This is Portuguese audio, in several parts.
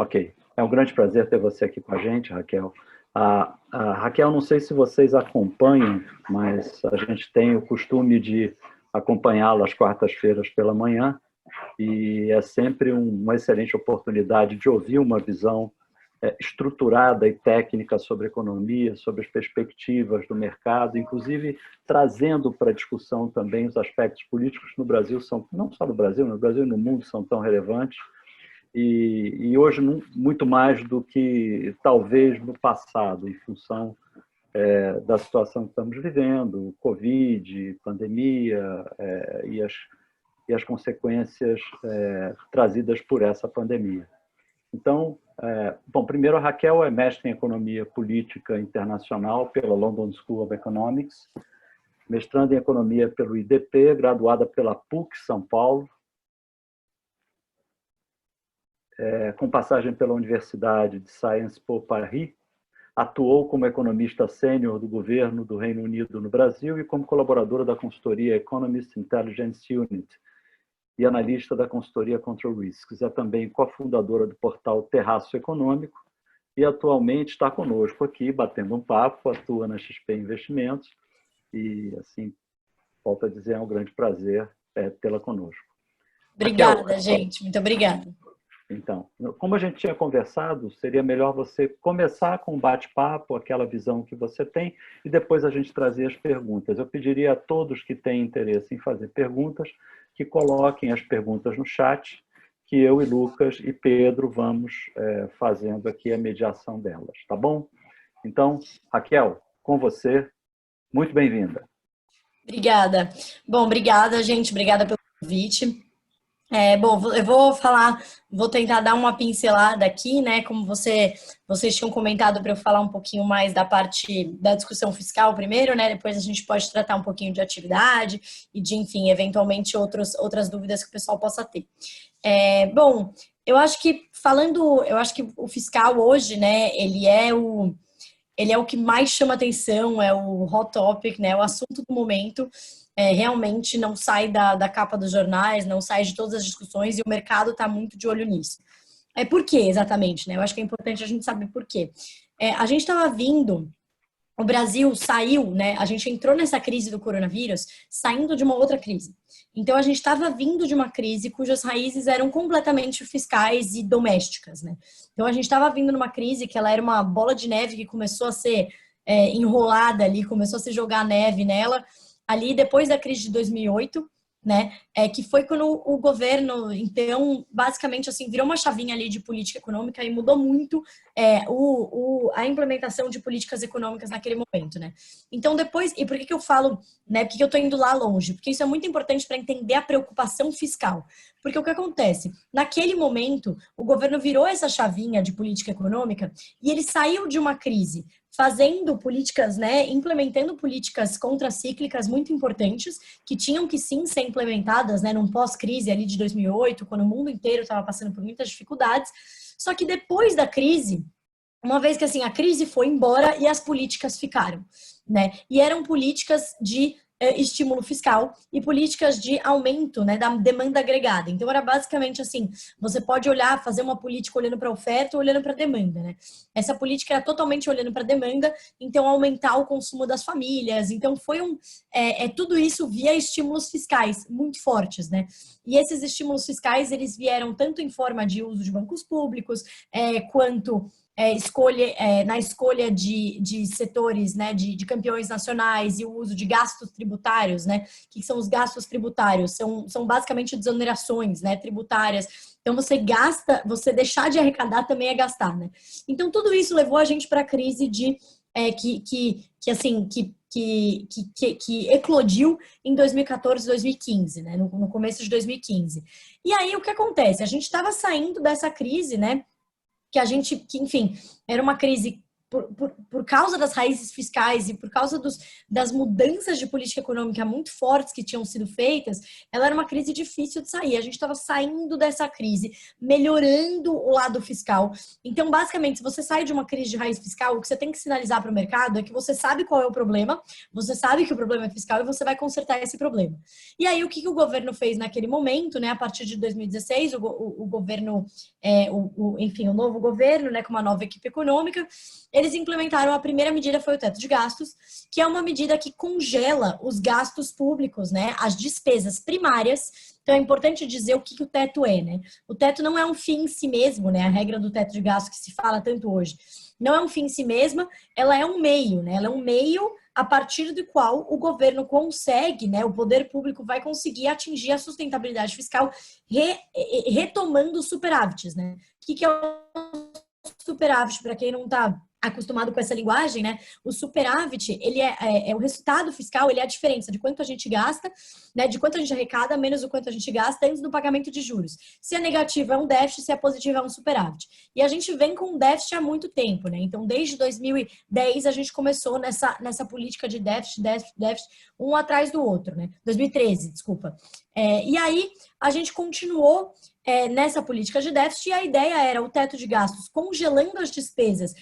Ok. É um grande prazer ter você aqui com a gente, Raquel. Raquel, não sei se vocês acompanham, mas a gente tem o costume de acompanhá-la às quartas-feiras pela manhã, e é sempre uma excelente oportunidade de ouvir uma visão estruturada e técnica sobre a economia, sobre as perspectivas do mercado, inclusive trazendo para a discussão também os aspectos políticos que no Brasil são, não só no Brasil e no mundo, são tão relevantes, e hoje muito mais do que talvez no passado, em função da situação que estamos vivendo, Covid, pandemia e as consequências trazidas por essa pandemia. Então, bom, primeiro a Raquel é mestre em Economia Política Internacional pela London School of Economics, mestrando em Economia pelo IDP, graduada pela PUC São Paulo, com passagem pela Universidade de Sciences Po Paris, atuou como economista sênior do governo do Reino Unido no Brasil e como colaboradora da consultoria Economist Intelligence Unit e analista da consultoria Control Risks. É também cofundadora do portal Terraço Econômico e atualmente está conosco aqui, batendo um papo, atua na XP Investimentos e, assim, volto a dizer, é um grande prazer tê-la conosco. Obrigada, Raquel, gente. Muito obrigada. Então, como a gente tinha conversado, seria melhor você começar com um bate-papo, aquela visão que você tem, e depois a gente trazer as perguntas. Eu pediria a todos que têm interesse em fazer perguntas, que coloquem as perguntas no chat, que eu e Lucas e Pedro vamos fazendo aqui a mediação delas, tá bom? Então, Raquel, com você, muito bem-vinda. Obrigada. Bom, obrigada, gente. Obrigada pelo convite. Bom, eu vou tentar dar uma pincelada aqui, né? Como vocês tinham comentado para eu falar um pouquinho mais da parte da discussão fiscal primeiro, né? Depois a gente pode tratar um pouquinho de atividade e de, enfim, eventualmente outras dúvidas que o pessoal possa ter. Bom, eu acho que o fiscal hoje, né? Ele é o que mais chama atenção, é o hot topic, né? O assunto do momento. Realmente não sai da capa dos jornais, não sai de todas as discussões e o mercado está muito de olho nisso. Por quê, exatamente? Né? Eu acho que é importante a gente saber por quê. A gente estava vindo, o Brasil saiu, né? A gente entrou nessa crise do coronavírus saindo de uma outra crise. Então, a gente estava vindo de uma crise cujas raízes eram completamente fiscais e domésticas, né? Então, a gente estava vindo numa crise que ela era uma bola de neve que começou a ser enrolada ali, começou a se jogar neve nela, ali depois da crise de 2008, né, que foi quando o governo, então, basicamente, assim, virou uma chavinha ali de política econômica e mudou muito a implementação de políticas econômicas naquele momento, né. Então, depois, e por que eu falo, né, por que eu tô indo lá longe? Porque isso é muito importante para entender a preocupação fiscal. Porque o que acontece? Naquele momento, o governo virou essa chavinha de política econômica e ele saiu de uma crise fazendo políticas, né, implementando políticas contracíclicas muito importantes, que tinham que sim ser implementadas, né, num pós-crise ali de 2008, quando o mundo inteiro estava passando por muitas dificuldades. Só que depois da crise, uma vez que assim a crise foi embora e as políticas ficaram, né? E eram políticas de estímulo fiscal e políticas de aumento, né, da demanda agregada. Então era basicamente assim, você pode olhar, fazer uma política olhando para a oferta ou olhando para a demanda, né? Essa política era totalmente olhando para a demanda, então aumentar o consumo das famílias. Então foi tudo isso via estímulos fiscais muito fortes, né? E esses estímulos fiscais eles vieram tanto em forma de uso de bancos públicos quanto na escolha de setores, né, de campeões nacionais e o uso de gastos tributários, né? O que são os gastos tributários? São basicamente desonerações, né, tributárias. Então você gasta, você deixar de arrecadar também é gastar, né? Então tudo isso levou a gente para a crise que eclodiu em 2014, 2015, né? No começo de 2015. E aí o que acontece? A gente estava saindo dessa crise, né? Que enfim, era uma crise por causa das raízes fiscais e por causa das mudanças de política econômica muito fortes que tinham sido feitas, ela era uma crise difícil de sair. A gente estava saindo dessa crise, melhorando o lado fiscal. Então, basicamente, se você sai de uma crise de raiz fiscal, o que você tem que sinalizar para o mercado é que você sabe qual é o problema, você sabe que o problema é fiscal e você vai consertar esse problema. E aí, o que o governo fez naquele momento, né? A partir de 2016, o governo, enfim, o novo governo, né, com uma nova equipe econômica, eles implementaram a primeira medida, foi o teto de gastos, que é uma medida que congela os gastos públicos, né, as despesas primárias. Então é importante dizer o que o teto é, né? O teto não é um fim em si mesmo, né? A regra do teto de gastos que se fala tanto hoje. Não é um fim em si mesma, ela é um meio, né? Ela é um meio a partir do qual o governo consegue, né? O poder público vai conseguir atingir a sustentabilidade fiscal retomando os superávites, né? O que é o superávit, para quem não está acostumado com essa linguagem, né? O superávit, ele é o resultado fiscal, ele é a diferença de quanto a gente gasta, né? De quanto a gente arrecada, menos o quanto a gente gasta antes do pagamento de juros. Se é negativo é um déficit, se é positivo é um superávit. E a gente vem com um déficit há muito tempo, né? Então, desde 2010, a gente começou nessa política de déficit, um atrás do outro, né? 2013, desculpa. E aí, a gente continuou nessa política de déficit e a ideia era o teto de gastos congelando as despesas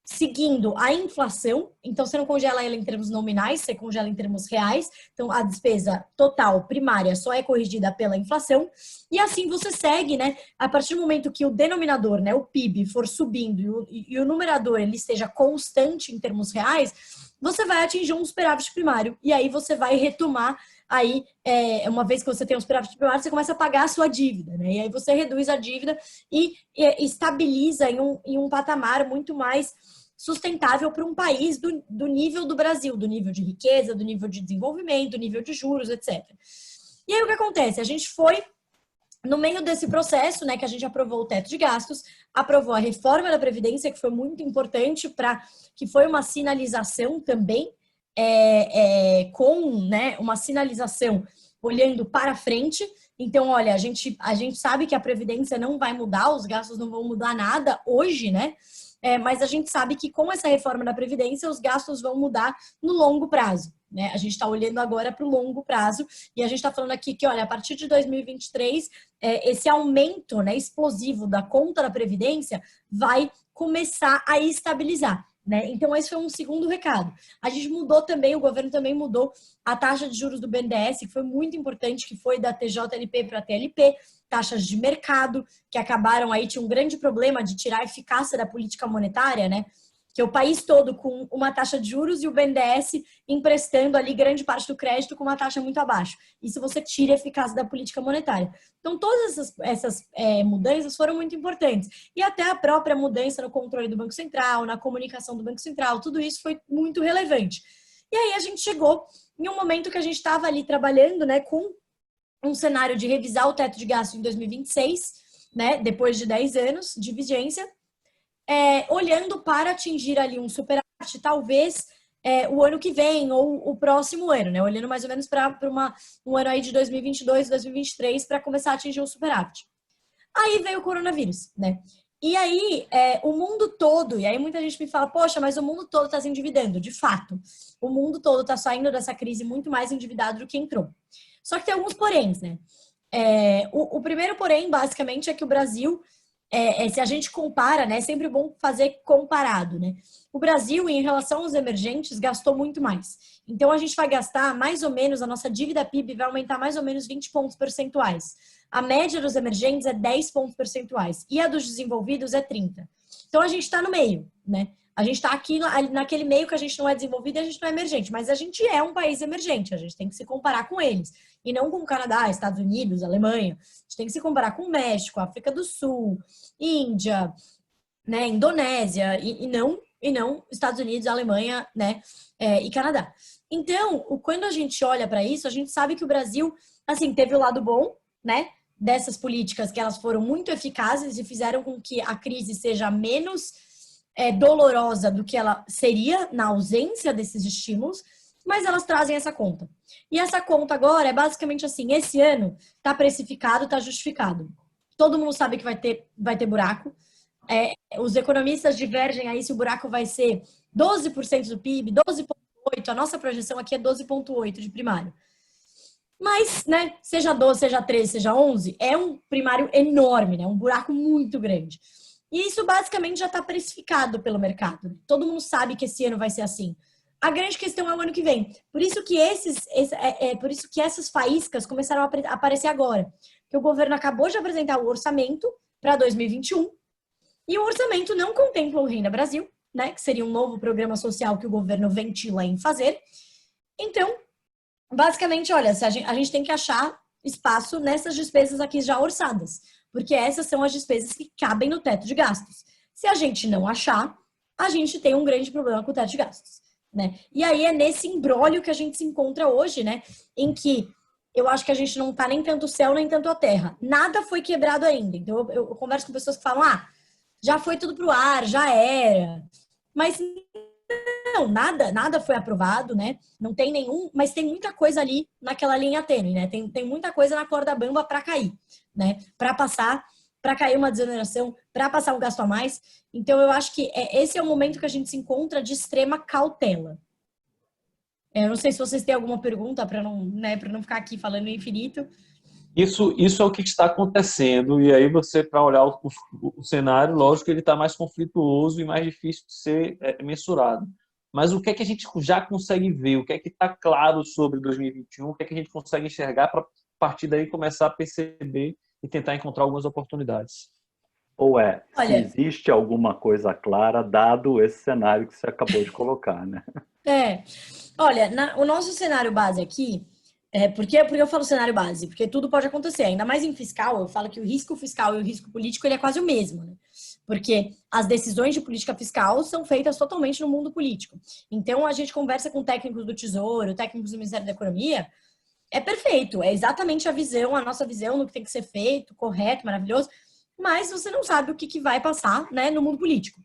seguindo a inflação. Então, você não congela ela em termos nominais, você congela em termos reais. Então, a despesa total primária só é corrigida pela inflação. E assim você segue, né? A partir do momento que o denominador, né, o PIB, for subindo e o numerador ele esteja constante em termos reais, você vai atingir um superávit primário. E aí você vai retomar. Aí, uma vez que você tem um superávit primário, você começa a pagar a sua dívida, né? E aí você reduz a dívida e estabiliza em um patamar muito mais sustentável para um país do nível do Brasil, do nível de riqueza, do nível de desenvolvimento, do nível de juros, etc. E aí o que acontece? A gente foi, no meio desse processo, né, que a gente aprovou o teto de gastos, aprovou a reforma da Previdência, que foi muito importante, que foi uma sinalização também, com, né, uma sinalização olhando para frente. Então, olha, a gente sabe que a Previdência não vai mudar, os gastos não vão mudar nada hoje, né? Mas a gente sabe que com essa reforma da Previdência, os gastos vão mudar no longo prazo, né? A gente está olhando agora para o longo prazo e a gente está falando aqui que, olha, a partir de 2023, esse aumento, né, explosivo da conta da Previdência vai começar a estabilizar, né? Então, esse foi um segundo recado. A gente mudou também, o governo também mudou a taxa de juros do BNDES, que foi muito importante, que foi da TJLP para a TLP, taxas de mercado, que acabaram aí, tinha um grande problema de tirar a eficácia da política monetária, né? Que é o país todo com uma taxa de juros e o BNDES emprestando ali grande parte do crédito com uma taxa muito abaixo. Isso você tira a eficácia da política monetária. Então, todas essas mudanças foram muito importantes. E até a própria mudança no controle do Banco Central, na comunicação do Banco Central, tudo isso foi muito relevante. E aí a gente chegou em um momento que a gente estava ali trabalhando, né, com um cenário de revisar o teto de gasto em 2026, né, depois de 10 anos de vigência, olhando para atingir ali um superávit, talvez o ano que vem ou o próximo ano, né, olhando mais ou menos para um ano aí de 2022, 2023, para começar a atingir um superávit. Aí veio o coronavírus, né? E aí, o mundo todo, e aí muita gente me fala, poxa, mas o mundo todo está se endividando. De fato, o mundo todo está saindo dessa crise muito mais endividado do que entrou. Só que tem alguns poréns, né? O primeiro porém, basicamente, é que o Brasil, se a gente compara, né? É sempre bom fazer comparado, né? O Brasil, em relação aos emergentes, gastou muito mais. Então, a gente vai gastar mais ou menos, a nossa dívida PIB vai aumentar mais ou menos 20 pontos percentuais. A média dos emergentes é 10 pontos percentuais e a dos desenvolvidos é 30. Então, a gente está no meio, né? A gente está aqui naquele meio que a gente não é desenvolvido e a gente não é emergente, mas a gente é um país emergente, a gente tem que se comparar com eles. E não com o Canadá, Estados Unidos, Alemanha. A gente tem que se comparar com o México, África do Sul, Índia, né, Indonésia, e não Estados Unidos, Alemanha, né, e Canadá. Então, quando a gente olha para isso, a gente sabe que o Brasil, assim, teve o lado bom, né, dessas políticas que elas foram muito eficazes e fizeram com que a crise seja menos dolorosa do que ela seria na ausência desses estímulos, mas elas trazem essa conta. E essa conta agora é basicamente assim, esse ano está precificado, está justificado. Todo mundo sabe que vai ter buraco. Os economistas divergem aí se o buraco vai ser 12% do PIB, 12,8%, a nossa projeção aqui é 12,8% de primário. Mas, né, seja 12, seja 13, seja 11, é um primário enorme, né, um buraco muito grande. E isso basicamente já está precificado pelo mercado. Todo mundo sabe que esse ano vai ser assim. A grande questão é o ano que vem. Por isso que por isso que essas faíscas começaram a aparecer agora. Que o governo acabou de apresentar o orçamento para 2021 e o orçamento não contempla o Renda Brasil, né, que seria um novo programa social que o governo ventila em fazer. Então, basicamente, olha, a gente tem que achar espaço nessas despesas aqui já orçadas, porque essas são as despesas que cabem no teto de gastos. Se a gente não achar, a gente tem um grande problema com o teto de gastos, né? E aí é nesse imbróglio que a gente se encontra hoje, né? Em que eu acho que a gente não tá nem tanto o céu, nem tanto a terra. Nada foi quebrado ainda. Então eu converso com pessoas que falam, já foi tudo pro ar, já era. Mas não, nada foi aprovado, né? Não tem nenhum, mas tem muita coisa ali naquela linha tênue, né? Tem muita coisa na corda bamba para cair, né? Para passar, para cair uma desoneração, para passar um gasto a mais. Então, eu acho que esse é o momento que a gente se encontra de extrema cautela. Eu não sei se vocês têm alguma pergunta para não, né, para não ficar aqui falando infinito. Isso é o que está acontecendo, e aí você, para olhar o cenário, lógico que ele está mais conflituoso e mais difícil de ser mensurado. Mas o que é que a gente já consegue ver? O que é que está claro sobre 2021? O que é que a gente consegue enxergar para, a partir daí, começar a perceber e tentar encontrar algumas oportunidades? Ou se existe alguma coisa clara, dado esse cenário que você acabou de colocar, né? Olha, o nosso cenário base aqui, porque eu falo cenário base? Porque tudo pode acontecer, ainda mais em fiscal, eu falo que o risco fiscal e o risco político ele é quase o mesmo, né? Porque as decisões de política fiscal são feitas totalmente no mundo político. Então, a gente conversa com técnicos do Tesouro, técnicos do Ministério da Economia, é perfeito, é exatamente a nossa visão do que tem que ser feito, correto, maravilhoso, mas você não sabe o que vai passar, né, no mundo político.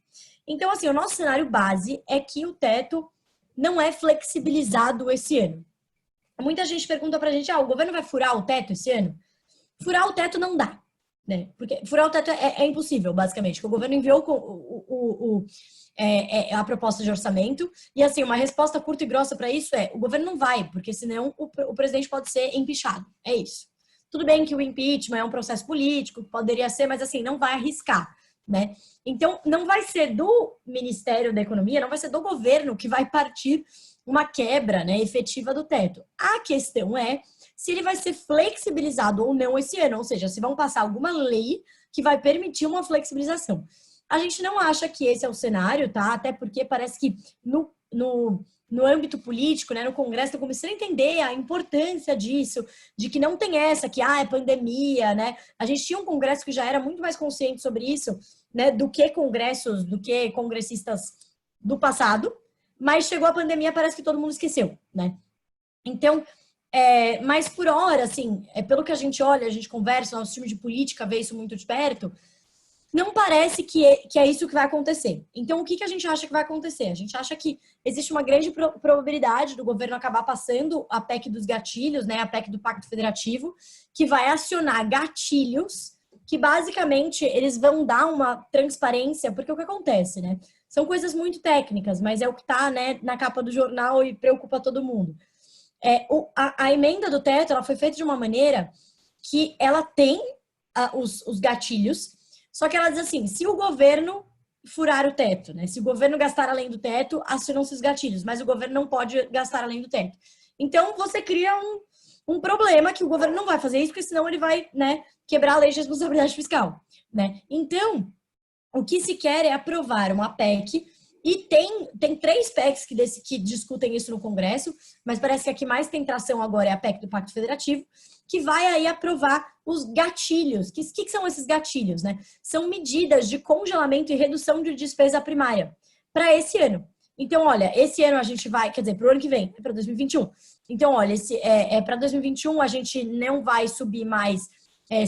Então, assim, o nosso cenário base é que o teto não é flexibilizado esse ano. Muita gente pergunta pra gente, o governo vai furar o teto esse ano? Furar o teto não dá, né? Porque furar o teto é impossível, basicamente. O governo enviou a proposta de orçamento e, assim, uma resposta curta e grossa para isso o governo não vai, porque senão o presidente pode ser empichado. É isso. Tudo bem que o impeachment é um processo político, poderia ser, mas, assim, não vai arriscar, né? Então, não vai ser do Ministério da Economia, não vai ser do governo que vai partir uma quebra, né, efetiva do teto. A questão é se ele vai ser flexibilizado ou não esse ano, ou seja, se vão passar alguma lei que vai permitir uma flexibilização. A gente não acha que esse é o cenário, tá? Até porque parece que no âmbito político, né, no Congresso, estão começando a entender a importância disso, de que não tem essa, que é pandemia, né? A gente tinha um Congresso que já era muito mais consciente sobre isso, né, do que congressistas do passado, mas chegou a pandemia, parece que todo mundo esqueceu, né? Então, mas por hora, assim, pelo que a gente olha, a gente conversa, nosso time de política vê isso muito de perto, não parece que é isso que vai acontecer. Então, o que a gente acha que vai acontecer? A gente acha que existe uma grande probabilidade do governo acabar passando a PEC dos gatilhos, né, a PEC do Pacto Federativo, que vai acionar gatilhos que, basicamente, eles vão dar uma transparência, porque o que acontece, né? São coisas muito técnicas, mas é o que está, né, na capa do jornal e preocupa todo mundo. A emenda do teto ela foi feita de uma maneira que ela tem os gatilhos, só que ela diz assim, se o governo furar o teto, né? Se o governo gastar além do teto, acionam-se os gatilhos, mas o governo não pode gastar além do teto. Então, você cria um problema que o governo não vai fazer isso, porque senão ele vai, né, quebrar a lei de responsabilidade fiscal, né? Então, o que se quer é aprovar uma PEC, e tem 3 PECs que discutem isso no Congresso, mas parece que a que mais tem tração agora é a PEC do Pacto Federativo, que vai aí aprovar os gatilhos. Que são esses gatilhos, né? São medidas de congelamento e redução de despesa primária para esse ano. Então, olha, esse ano a gente vai, quer dizer, para o ano que vem, para 2021. Então, olha, para 2021 a gente não vai subir mais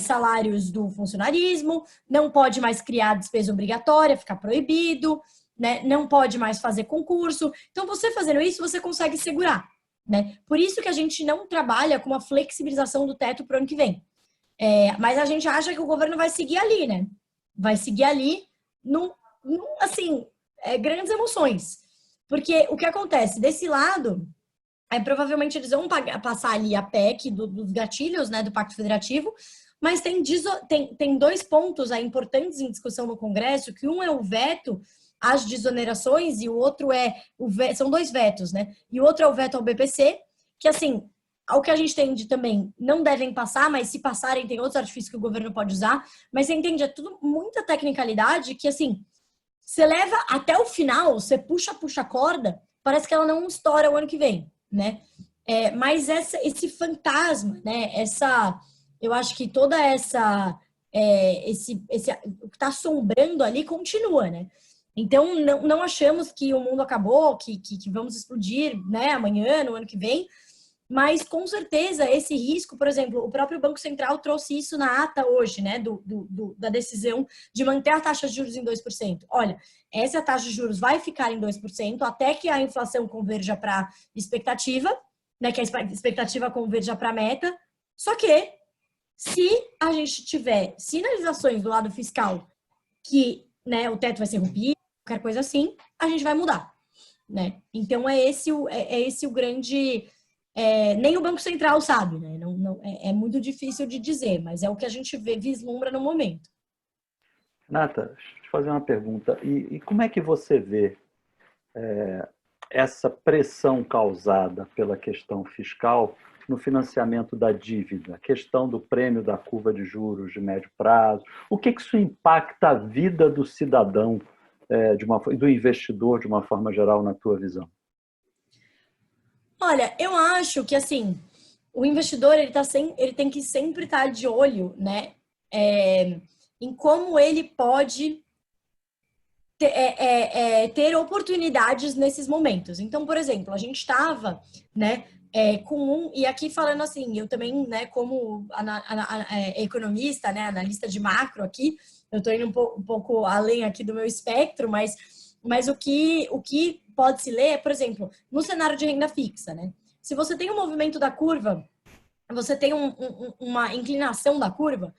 salários do funcionarismo, não pode mais criar despesa obrigatória, ficar proibido, né? Não pode mais fazer concurso. Então, você fazendo isso, você consegue segurar, né? Por isso que a gente não trabalha com uma flexibilização do teto para o ano que vem. Mas a gente acha que o governo vai seguir ali, né? Vai seguir ali assim, grandes emoções. Porque o que acontece? Desse lado, provavelmente eles vão passar ali a PEC dos gatilhos, né, do Pacto Federativo, mas tem 2 pontos aí importantes em discussão no Congresso, que um é o veto às desonerações e o outro são 2 vetos, né? E o outro é o veto ao BPC, que assim, ao que a gente entende também, não devem passar, mas se passarem tem outros artifícios que o governo pode usar, mas você entende, é tudo muita tecnicalidade que assim, você leva até o final, você puxa a corda, parece que ela não estoura o ano que vem, né? Mas esse fantasma, né? Eu acho que toda o que está assombrando ali continua, né? Então, não achamos que o mundo acabou, que vamos explodir, né, amanhã, no ano que vem, mas com certeza esse risco, por exemplo, o próprio Banco Central trouxe isso na ata hoje, né, da decisão de manter a taxa de juros em 2%. Olha, essa taxa de juros vai ficar em 2% até que a inflação converja para expectativa, né, que a expectativa converja para a meta. Só que, se a gente tiver sinalizações do lado fiscal que, né, o teto vai ser rompido, qualquer coisa assim, a gente vai mudar, né? Então, é esse o grande... nem o Banco Central sabe, né? É muito difícil de dizer, mas é o que a gente vislumbra no momento. Renata, deixa eu te fazer uma pergunta. E como é que você vê essa pressão causada pela questão fiscal no financiamento da dívida, a questão do prêmio da curva de juros de médio prazo? O que isso impacta a vida do cidadão do investidor de uma forma geral, na tua visão? Olha, eu acho que assim, o investidor ele tem que sempre estar de olho, né, em como ele pode ter oportunidades nesses momentos. Então, por exemplo, a gente estava, né, e aqui falando assim, eu também, né, como economista, né, analista de macro aqui, eu estou indo um pouco além aqui do meu espectro, mas o que pode se ler é, por exemplo, no cenário de renda fixa, né? Se você tem um movimento da curva, você tem uma inclinação da curva,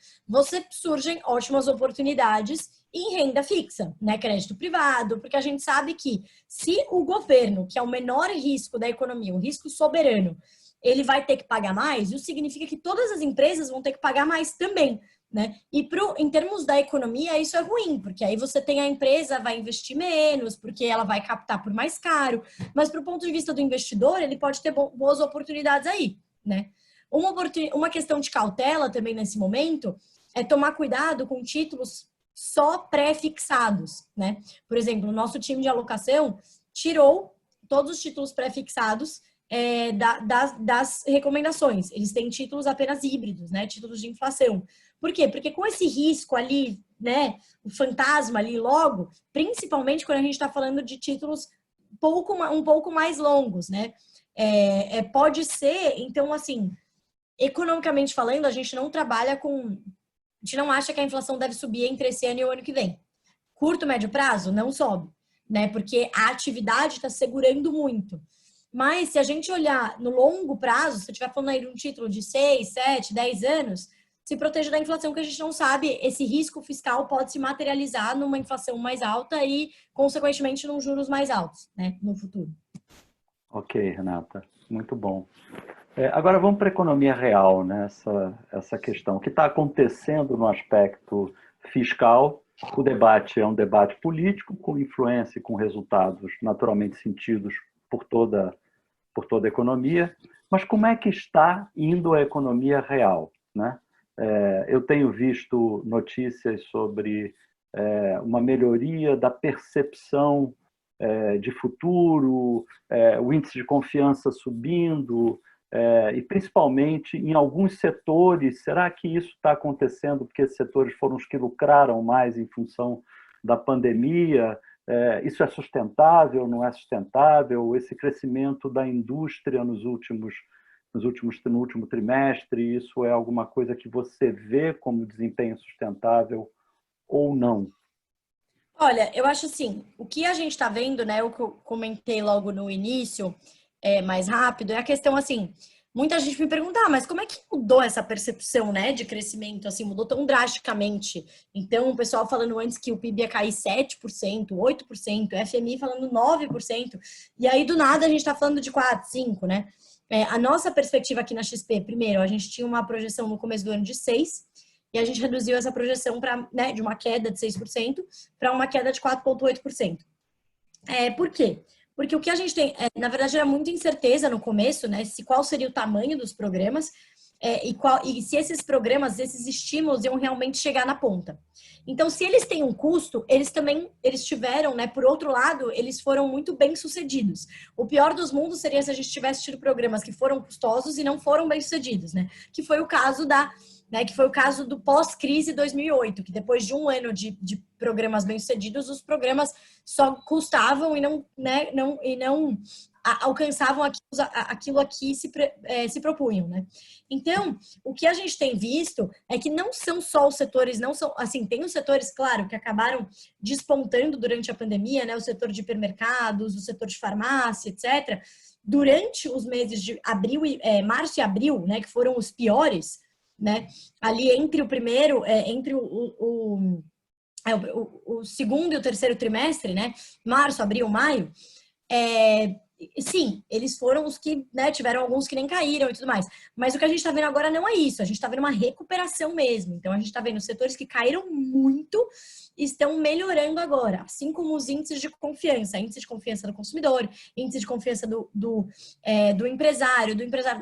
surgem ótimas oportunidades em renda fixa, né? Crédito privado, porque a gente sabe que se o governo, que é o menor risco da economia, um risco soberano, ele vai ter que pagar mais, isso significa que todas as empresas vão ter que pagar mais também, né? E em termos da economia, isso é ruim, porque aí você tem a empresa vai investir menos, porque ela vai captar por mais caro, mas do ponto de vista do investidor, ele pode ter boas oportunidades aí, né? Uma questão de cautela também nesse momento é tomar cuidado com títulos só pré-fixados, né? Por exemplo, o nosso time de alocação tirou todos os títulos pré-fixados das recomendações. Eles têm títulos apenas híbridos, né? Títulos de inflação. Por quê? Porque com esse risco ali, né? O fantasma ali logo, principalmente quando a gente está falando de títulos um pouco mais longos, né? Pode ser, então, assim, economicamente falando, a gente não trabalha com... A gente não acha que a inflação deve subir entre esse ano e o ano que vem. Curto, médio prazo, não sobe, né? Porque a atividade está segurando muito. Mas se a gente olhar no longo prazo, se você estiver falando aí de um título de 6, 7, 10 anos, se proteja da inflação, que a gente não sabe, esse risco fiscal pode se materializar numa inflação mais alta e, consequentemente, num juros mais altos, né, no futuro. Ok, Renata, muito bom. Agora vamos para a economia real, né? Essa questão. O que está acontecendo no aspecto fiscal? O debate é um debate político, com influência e com resultados naturalmente sentidos por toda a economia, mas como é que está indo a economia real, né? Eu tenho visto notícias sobre uma melhoria da percepção de futuro, o índice de confiança subindo, e principalmente em alguns setores. Será que isso está acontecendo porque esses setores foram os que lucraram mais em função da pandemia? Isso é sustentável, não é sustentável? Esse crescimento da indústria no último trimestre, isso é alguma coisa que você vê como desempenho sustentável ou não? Olha, eu acho assim, o que a gente está vendo, né, o que eu comentei logo no início, mais rápido, é a questão assim, muita gente me pergunta, mas como é que mudou essa percepção, né, de crescimento, assim, mudou tão drasticamente? Então, o pessoal falando antes que o PIB ia cair 7%, 8%, FMI falando 9%, e aí do nada a gente está falando de 4, 5, né? A nossa perspectiva aqui na XP, primeiro, a gente tinha uma projeção no começo do ano de 6%, e a gente reduziu essa projeção para, né, de uma queda de 6% para uma queda de 4,8%. Por quê? Porque o que a gente tem, na verdade, era muita incerteza no começo, né? Qual seria o tamanho dos programas e se esses programas, esses estímulos iam realmente chegar na ponta. Então, se eles têm um custo, eles tiveram, né? Por outro lado, eles foram muito bem sucedidos. O pior dos mundos seria se a gente tivesse tido programas que foram custosos e não foram bem sucedidos, né? Que foi o caso que foi o caso do pós-crise 2008, que depois de um ano de programas bem-sucedidos, os programas só custavam e não alcançavam aquilo a que se propunham, né? Então, o que a gente tem visto é que não são só os setores, não são, assim, tem os setores, claro, que acabaram despontando durante a pandemia, né? O setor de hipermercados, o setor de farmácia, etc. Durante os meses de março e abril, né, que foram os piores, né? Ali entre o primeiro, entre o segundo e o terceiro trimestre, né? Março, abril, maio, sim, eles foram os que, né, tiveram alguns que nem caíram e tudo mais. Mas o que a gente está vendo agora não é isso. A gente está vendo uma recuperação mesmo. Então, a gente está vendo os setores que caíram muito estão melhorando agora. Assim como os índices de confiança. Índice de confiança do consumidor, índice de confiança do empresário,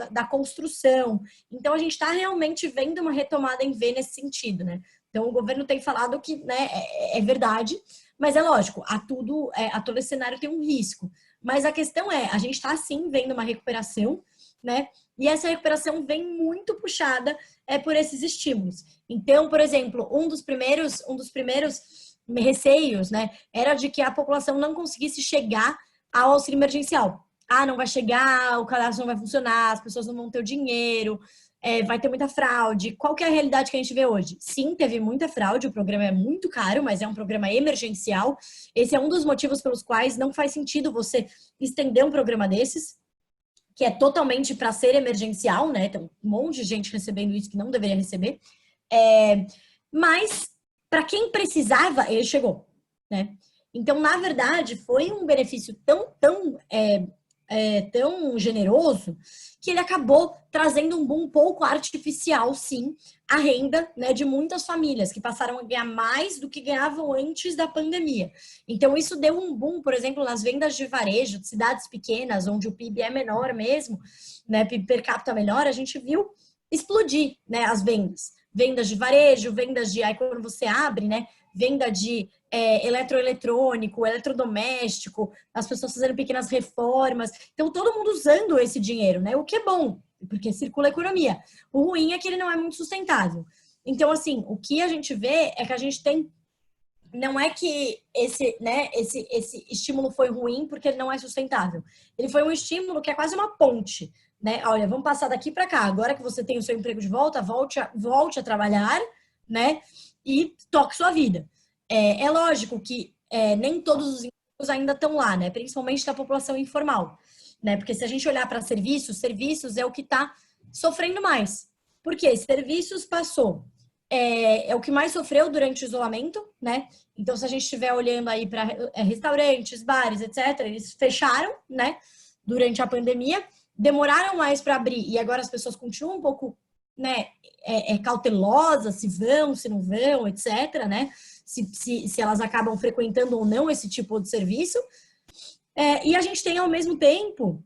da construção. Então, a gente está realmente vendo uma retomada em V nesse sentido, né? Então, o governo tem falado que, né, é verdade, mas é lógico, a todo esse cenário tem um risco. Mas a questão a gente está sim vendo uma recuperação, né? E essa recuperação vem muito puxada por esses estímulos. Então, por exemplo, um dos primeiros receios, né, era de que a população não conseguisse chegar ao auxílio emergencial. Não vai chegar, o cadastro não vai funcionar, as pessoas não vão ter o dinheiro, vai ter muita fraude. Qual que é a realidade que a gente vê hoje? Sim, teve muita fraude, o programa é muito caro, mas é um programa emergencial. Esse é um dos motivos pelos quais não faz sentido você estender um programa desses, que é totalmente para ser emergencial, né? Tem um monte de gente recebendo isso que não deveria receber. Mas, para quem precisava, ele chegou, né? Então, na verdade, foi um benefício tão generoso que ele acabou trazendo um boom um pouco artificial, sim, a renda, né, de muitas famílias que passaram a ganhar mais do que ganhavam antes da pandemia. Então, isso deu um boom, por exemplo, nas vendas de varejo de cidades pequenas, onde o PIB é menor mesmo, né, PIB per capita menor, a gente viu explodir, né, as vendas. Vendas de varejo, vendas de... Aí, quando você abre, né, venda de eletroeletrônico, eletrodoméstico, as pessoas fazendo pequenas reformas. Então, todo mundo usando esse dinheiro, né? O que é bom, porque circula a economia. O ruim é que ele não é muito sustentável. Então, assim, o que a gente vê é que a gente tem... Não é que esse estímulo foi ruim porque ele não é sustentável. Ele foi um estímulo que é quase uma ponte, né? Olha, vamos passar daqui para cá. Agora que você tem o seu emprego de volta, volte a trabalhar, né? E toque sua vida. É lógico que nem todos os empregos ainda estão lá, né? Principalmente da população informal, né? Porque se a gente olhar para serviços é o que está sofrendo mais. Por quê? Serviços passou. É o que mais sofreu durante o isolamento, né? Então, se a gente estiver olhando aí para restaurantes, bares, etc., eles fecharam, né? Durante a pandemia, demoraram mais para abrir e agora as pessoas continuam um pouco, né? Cautelosas, se vão, se não vão, etc., né? Se elas acabam frequentando ou não esse tipo de serviço. E a gente tem, ao mesmo tempo,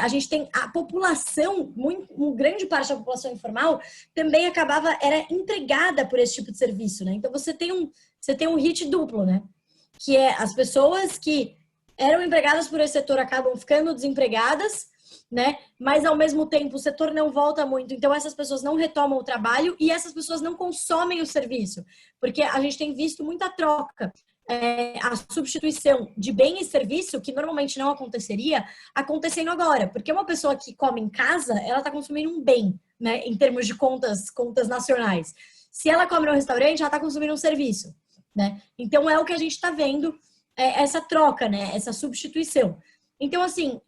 a gente tem a população, uma grande parte da população informal também era empregada por esse tipo de serviço, né? Então, você tem um hit duplo, né? Que é as pessoas que eram empregadas por esse setor acabam ficando desempregadas, né? Mas ao mesmo tempo o setor não volta muito, então essas pessoas não retomam o trabalho e essas pessoas não consomem o serviço, porque a gente tem visto muita troca, a substituição de bem e serviço, que normalmente não aconteceria, acontecendo agora, porque uma pessoa que come em casa, ela está consumindo um bem, né? Em termos de contas nacionais. Se ela come no restaurante, ela está consumindo um serviço, né? Então é o que a gente está vendo, essa troca, né? Essa substituição. Então, assim,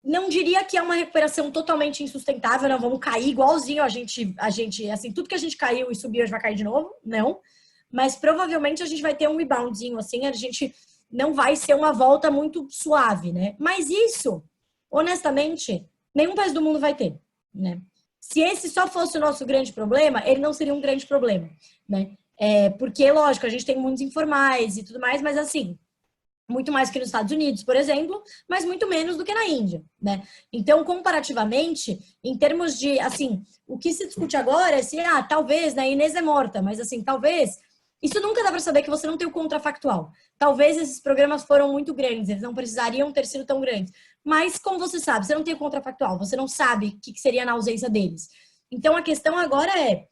não diria que é uma recuperação totalmente insustentável, não vamos cair igualzinho a gente, assim, tudo que a gente caiu e subiu, a gente vai cair de novo, não. Mas provavelmente a gente vai ter um reboundzinho, assim, a gente não vai ser uma volta muito suave, né? Mas isso, honestamente, nenhum país do mundo vai ter, né? Se esse só fosse o nosso grande problema, ele não seria um grande problema, né? Porque, lógico, a gente tem muitos informais e tudo mais, mas assim, muito mais que nos Estados Unidos, por exemplo, mas muito menos do que na Índia, né? Então, comparativamente, em termos de, assim, o que se discute agora é se, talvez, né, Inês é morta, mas assim, talvez, isso nunca dá para saber que você não tem o contrafactual. Talvez esses programas foram muito grandes, eles não precisariam ter sido tão grandes. Mas, como você sabe, você não tem o contrafactual, você não sabe o que seria na ausência deles. Então, a questão agora é,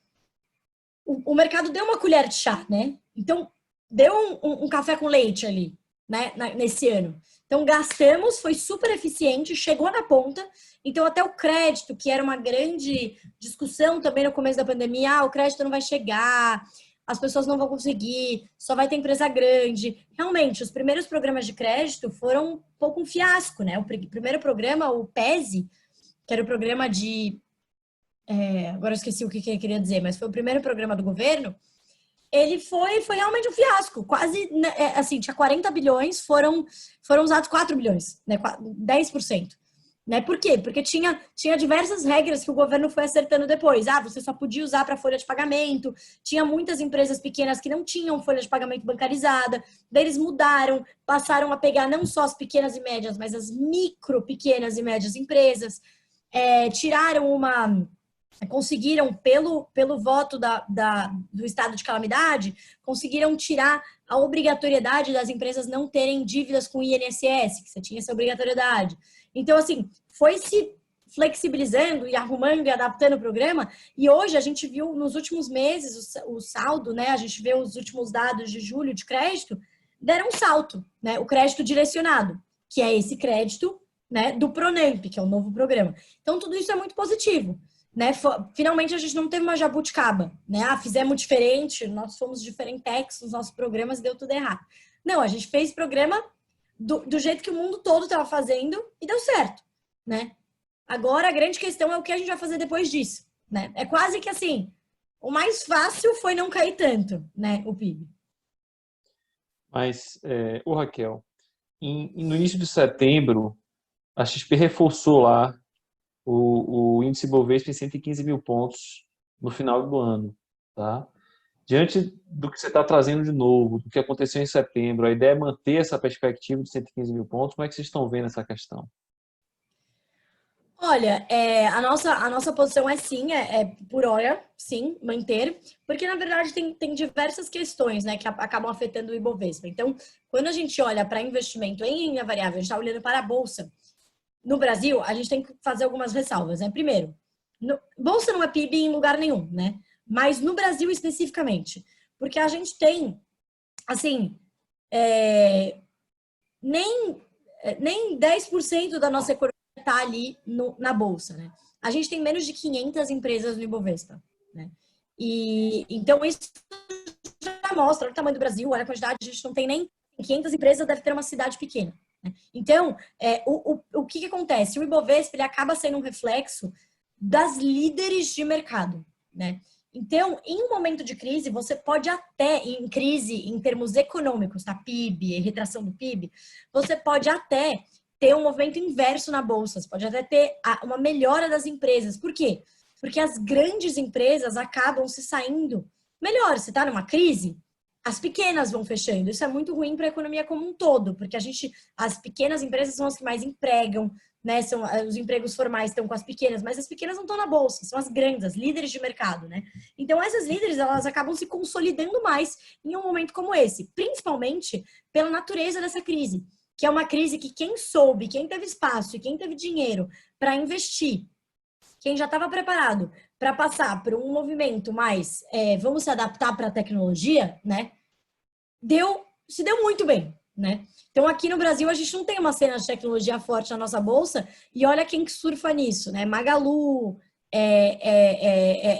o mercado deu uma colher de chá, né? Então, deu um café com leite ali, né, nesse ano. Então, gastamos, foi super eficiente, chegou na ponta. Então, até o crédito, que era uma grande discussão também no começo da pandemia, o crédito não vai chegar, as pessoas não vão conseguir, só vai ter empresa grande. Realmente, os primeiros programas de crédito foram um pouco um fiasco, né? O primeiro programa, o PESE, que era o programa de... agora eu esqueci o que eu queria dizer, mas foi o primeiro programa do governo. Ele foi realmente um fiasco. Quase, assim, tinha 40 bilhões, foram usados 4 bilhões, né? 10%. Né? Por quê? Porque tinha diversas regras que o governo foi acertando depois. Você só podia usar para folha de pagamento. Tinha muitas empresas pequenas que não tinham folha de pagamento bancarizada. Daí eles mudaram, passaram a pegar não só as pequenas e médias, mas as micro, pequenas e médias empresas. Tiraram conseguiram, pelo voto do estado de calamidade, conseguiram tirar a obrigatoriedade das empresas não terem dívidas com o INSS, que você tinha essa obrigatoriedade. Então, assim, foi se flexibilizando e arrumando e adaptando o programa, e hoje a gente viu nos últimos meses o saldo, né? A gente vê os últimos dados de julho de crédito, deram um salto, né? O crédito direcionado, que é esse crédito, né, do Pronamp, que é o novo programa. Então, tudo isso é muito positivo. Né? Finalmente a gente não teve uma jabuticaba, né? Fizemos diferente, nós fomos diferentex nos nossos programas e deu tudo errado. Não, a gente fez programa do jeito que o mundo todo estava fazendo e deu certo, né? Agora a grande questão é o que a gente vai fazer depois disso, né? É quase que assim, o mais fácil foi não cair tanto, né? O PIB. Mas, Raquel, no início de setembro, a XP reforçou lá o índice Bovespa em 115 mil pontos no final do ano, tá? Diante do que você está trazendo de novo, do que aconteceu em setembro, a ideia é manter essa perspectiva de 115 mil pontos. Como é que vocês estão vendo essa questão? Olha, a nossa posição é sim, por hora, sim, manter, porque na verdade tem diversas questões, né, que acabam afetando o Ibovespa. Então, quando a gente olha para investimento em renda variável, a gente está olhando para a Bolsa. No Brasil, a gente tem que fazer algumas ressalvas, né? Primeiro, Bolsa não é PIB em lugar nenhum, né? Mas no Brasil especificamente, porque a gente tem, assim, nem 10% da nossa economia está ali na Bolsa, né? A gente tem menos de 500 empresas no Ibovespa, né? E então isso já mostra o tamanho do Brasil, olha a quantidade, a gente não tem nem 500 empresas, deve ter uma cidade pequena. Então, o que acontece? O Ibovespa ele acaba sendo um reflexo das líderes de mercado, né? Então, em um momento de crise, você pode até, em crise em termos econômicos, tá? PIB, retração do PIB, você pode até ter um movimento inverso na bolsa, você pode até ter uma melhora das empresas. Por quê? Porque as grandes empresas acabam se saindo melhor. Você está numa crise, as pequenas vão fechando. Isso é muito ruim para a economia como um todo, porque as pequenas empresas são as que mais empregam, né? Os empregos formais estão com as pequenas, mas as pequenas não estão na bolsa, são as grandes, as líderes de mercado, né? Então essas líderes, elas acabam se consolidando mais em um momento como esse, principalmente pela natureza dessa crise, que é uma crise que quem soube, quem teve espaço e quem teve dinheiro para investir, quem já estava preparado para passar por um movimento mais, vamos se adaptar para a tecnologia, né? Se deu muito bem, né? Então, aqui no Brasil, a gente não tem uma cena de tecnologia forte na nossa bolsa, e olha quem que surfa nisso, né? Magalu,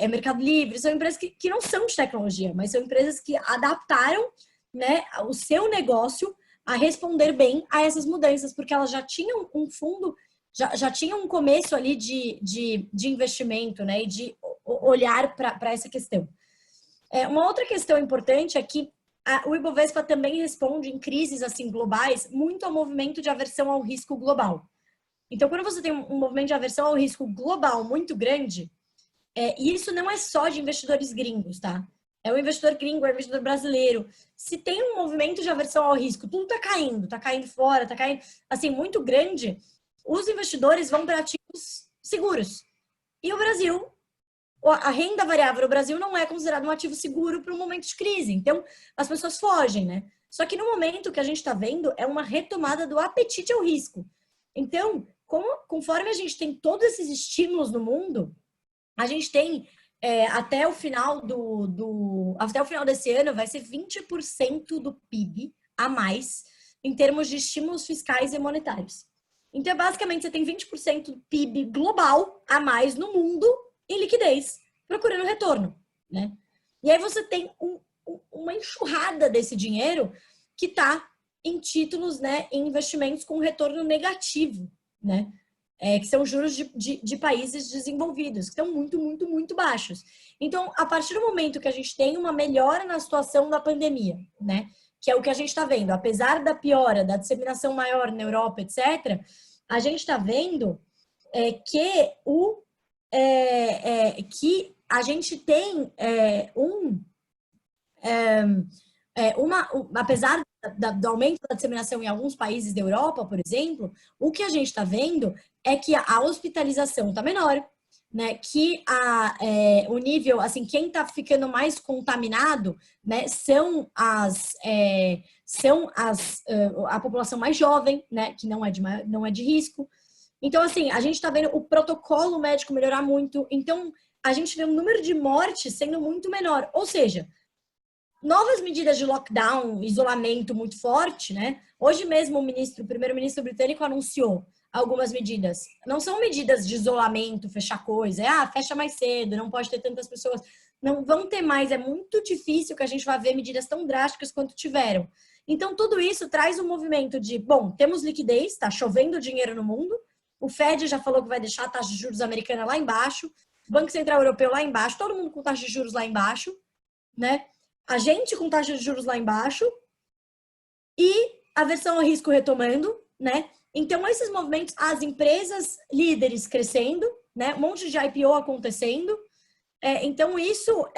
Mercado Livre, são empresas que não são de tecnologia, mas são empresas que adaptaram, né, o seu negócio a responder bem a essas mudanças, porque elas já tinham um fundo já tinha um começo ali de investimento, né? E de olhar para essa questão. Uma outra questão importante é que o Ibovespa também responde em crises assim globais muito ao movimento de aversão ao risco global. Então, quando você tem um movimento de aversão ao risco global muito grande, e isso não é só de investidores gringos, tá? É o investidor gringo, é o investidor brasileiro. Se tem um movimento de aversão ao risco, tudo tá caindo fora, tá caindo, assim, muito grande, os investidores vão para ativos seguros. E o Brasil, a renda variável no Brasil não é considerado um ativo seguro para um momento de crise. Então, as pessoas fogem, né? Só que no momento que a gente está vendo é uma retomada do apetite ao risco. Então, conforme a gente tem todos esses estímulos no mundo, a gente tem até o final desse ano vai ser 20% do PIB a mais em termos de estímulos fiscais e monetários. Então, basicamente, você tem 20% do PIB global a mais no mundo em liquidez, procurando retorno, né? E aí você tem uma enxurrada desse dinheiro que está em títulos, né, em investimentos com retorno negativo, né? Que são juros de países desenvolvidos, que estão muito, muito, muito baixos. Então, a partir do momento que a gente tem uma melhora na situação da pandemia, né, que é o que a gente está vendo, apesar da piora, da disseminação maior na Europa, etc., a gente está vendo que a gente tem apesar do aumento da disseminação em alguns países da Europa, por exemplo, o que a gente está vendo é que a hospitalização está menor, né? Que o nível, assim, quem está ficando mais contaminado, né, são a população mais jovem, né? Que não é de risco. Então, assim, a gente está vendo o protocolo médico melhorar muito. Então, a gente vê o número de mortes sendo muito menor. Ou seja, novas medidas de lockdown, isolamento muito forte, né? Hoje mesmo o primeiro-ministro britânico anunciou algumas medidas. Não são medidas de isolamento, fechar coisa. Fecha mais cedo, não pode ter tantas pessoas. Não vão ter mais. É muito difícil que a gente vá ver medidas tão drásticas quanto tiveram. Então, tudo isso traz um movimento de, bom, temos liquidez, tá chovendo dinheiro no mundo. O Fed já falou que vai deixar a taxa de juros americana lá embaixo. O Banco Central Europeu lá embaixo. Todo mundo com taxa de juros lá embaixo, né? A gente com taxa de juros lá embaixo e aversão ao risco retomando, né? Então, esses movimentos, as empresas líderes crescendo, né? Um monte de IPO acontecendo. Então, isso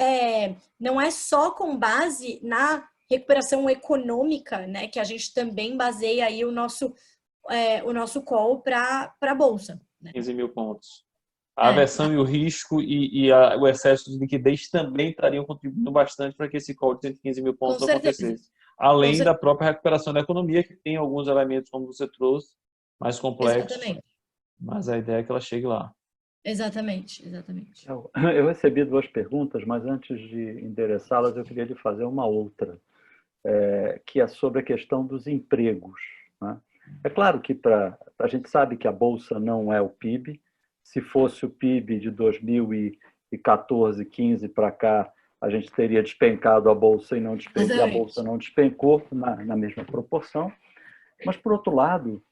não é só com base na recuperação econômica, né? Que a gente também baseia aí o nosso call para a Bolsa. Né? 15 mil pontos. A aversão e o risco e o excesso de liquidez também estariam contribuindo bastante para que esse call de 115 mil pontos acontecesse. Além da própria recuperação da economia, que tem alguns elementos, como você trouxe, mais complexos. Exatamente. Mas a ideia é que ela chegue lá. Exatamente. Eu recebi 2 perguntas, mas antes de endereçá-las, eu queria lhe fazer uma outra, que é sobre a questão dos empregos. Né? É claro que a gente sabe que a Bolsa não é o PIB. Se fosse o PIB de 2014, 15 para cá, a gente teria despencado a Bolsa e a Bolsa não despencou na mesma proporção. Mas, por outro lado,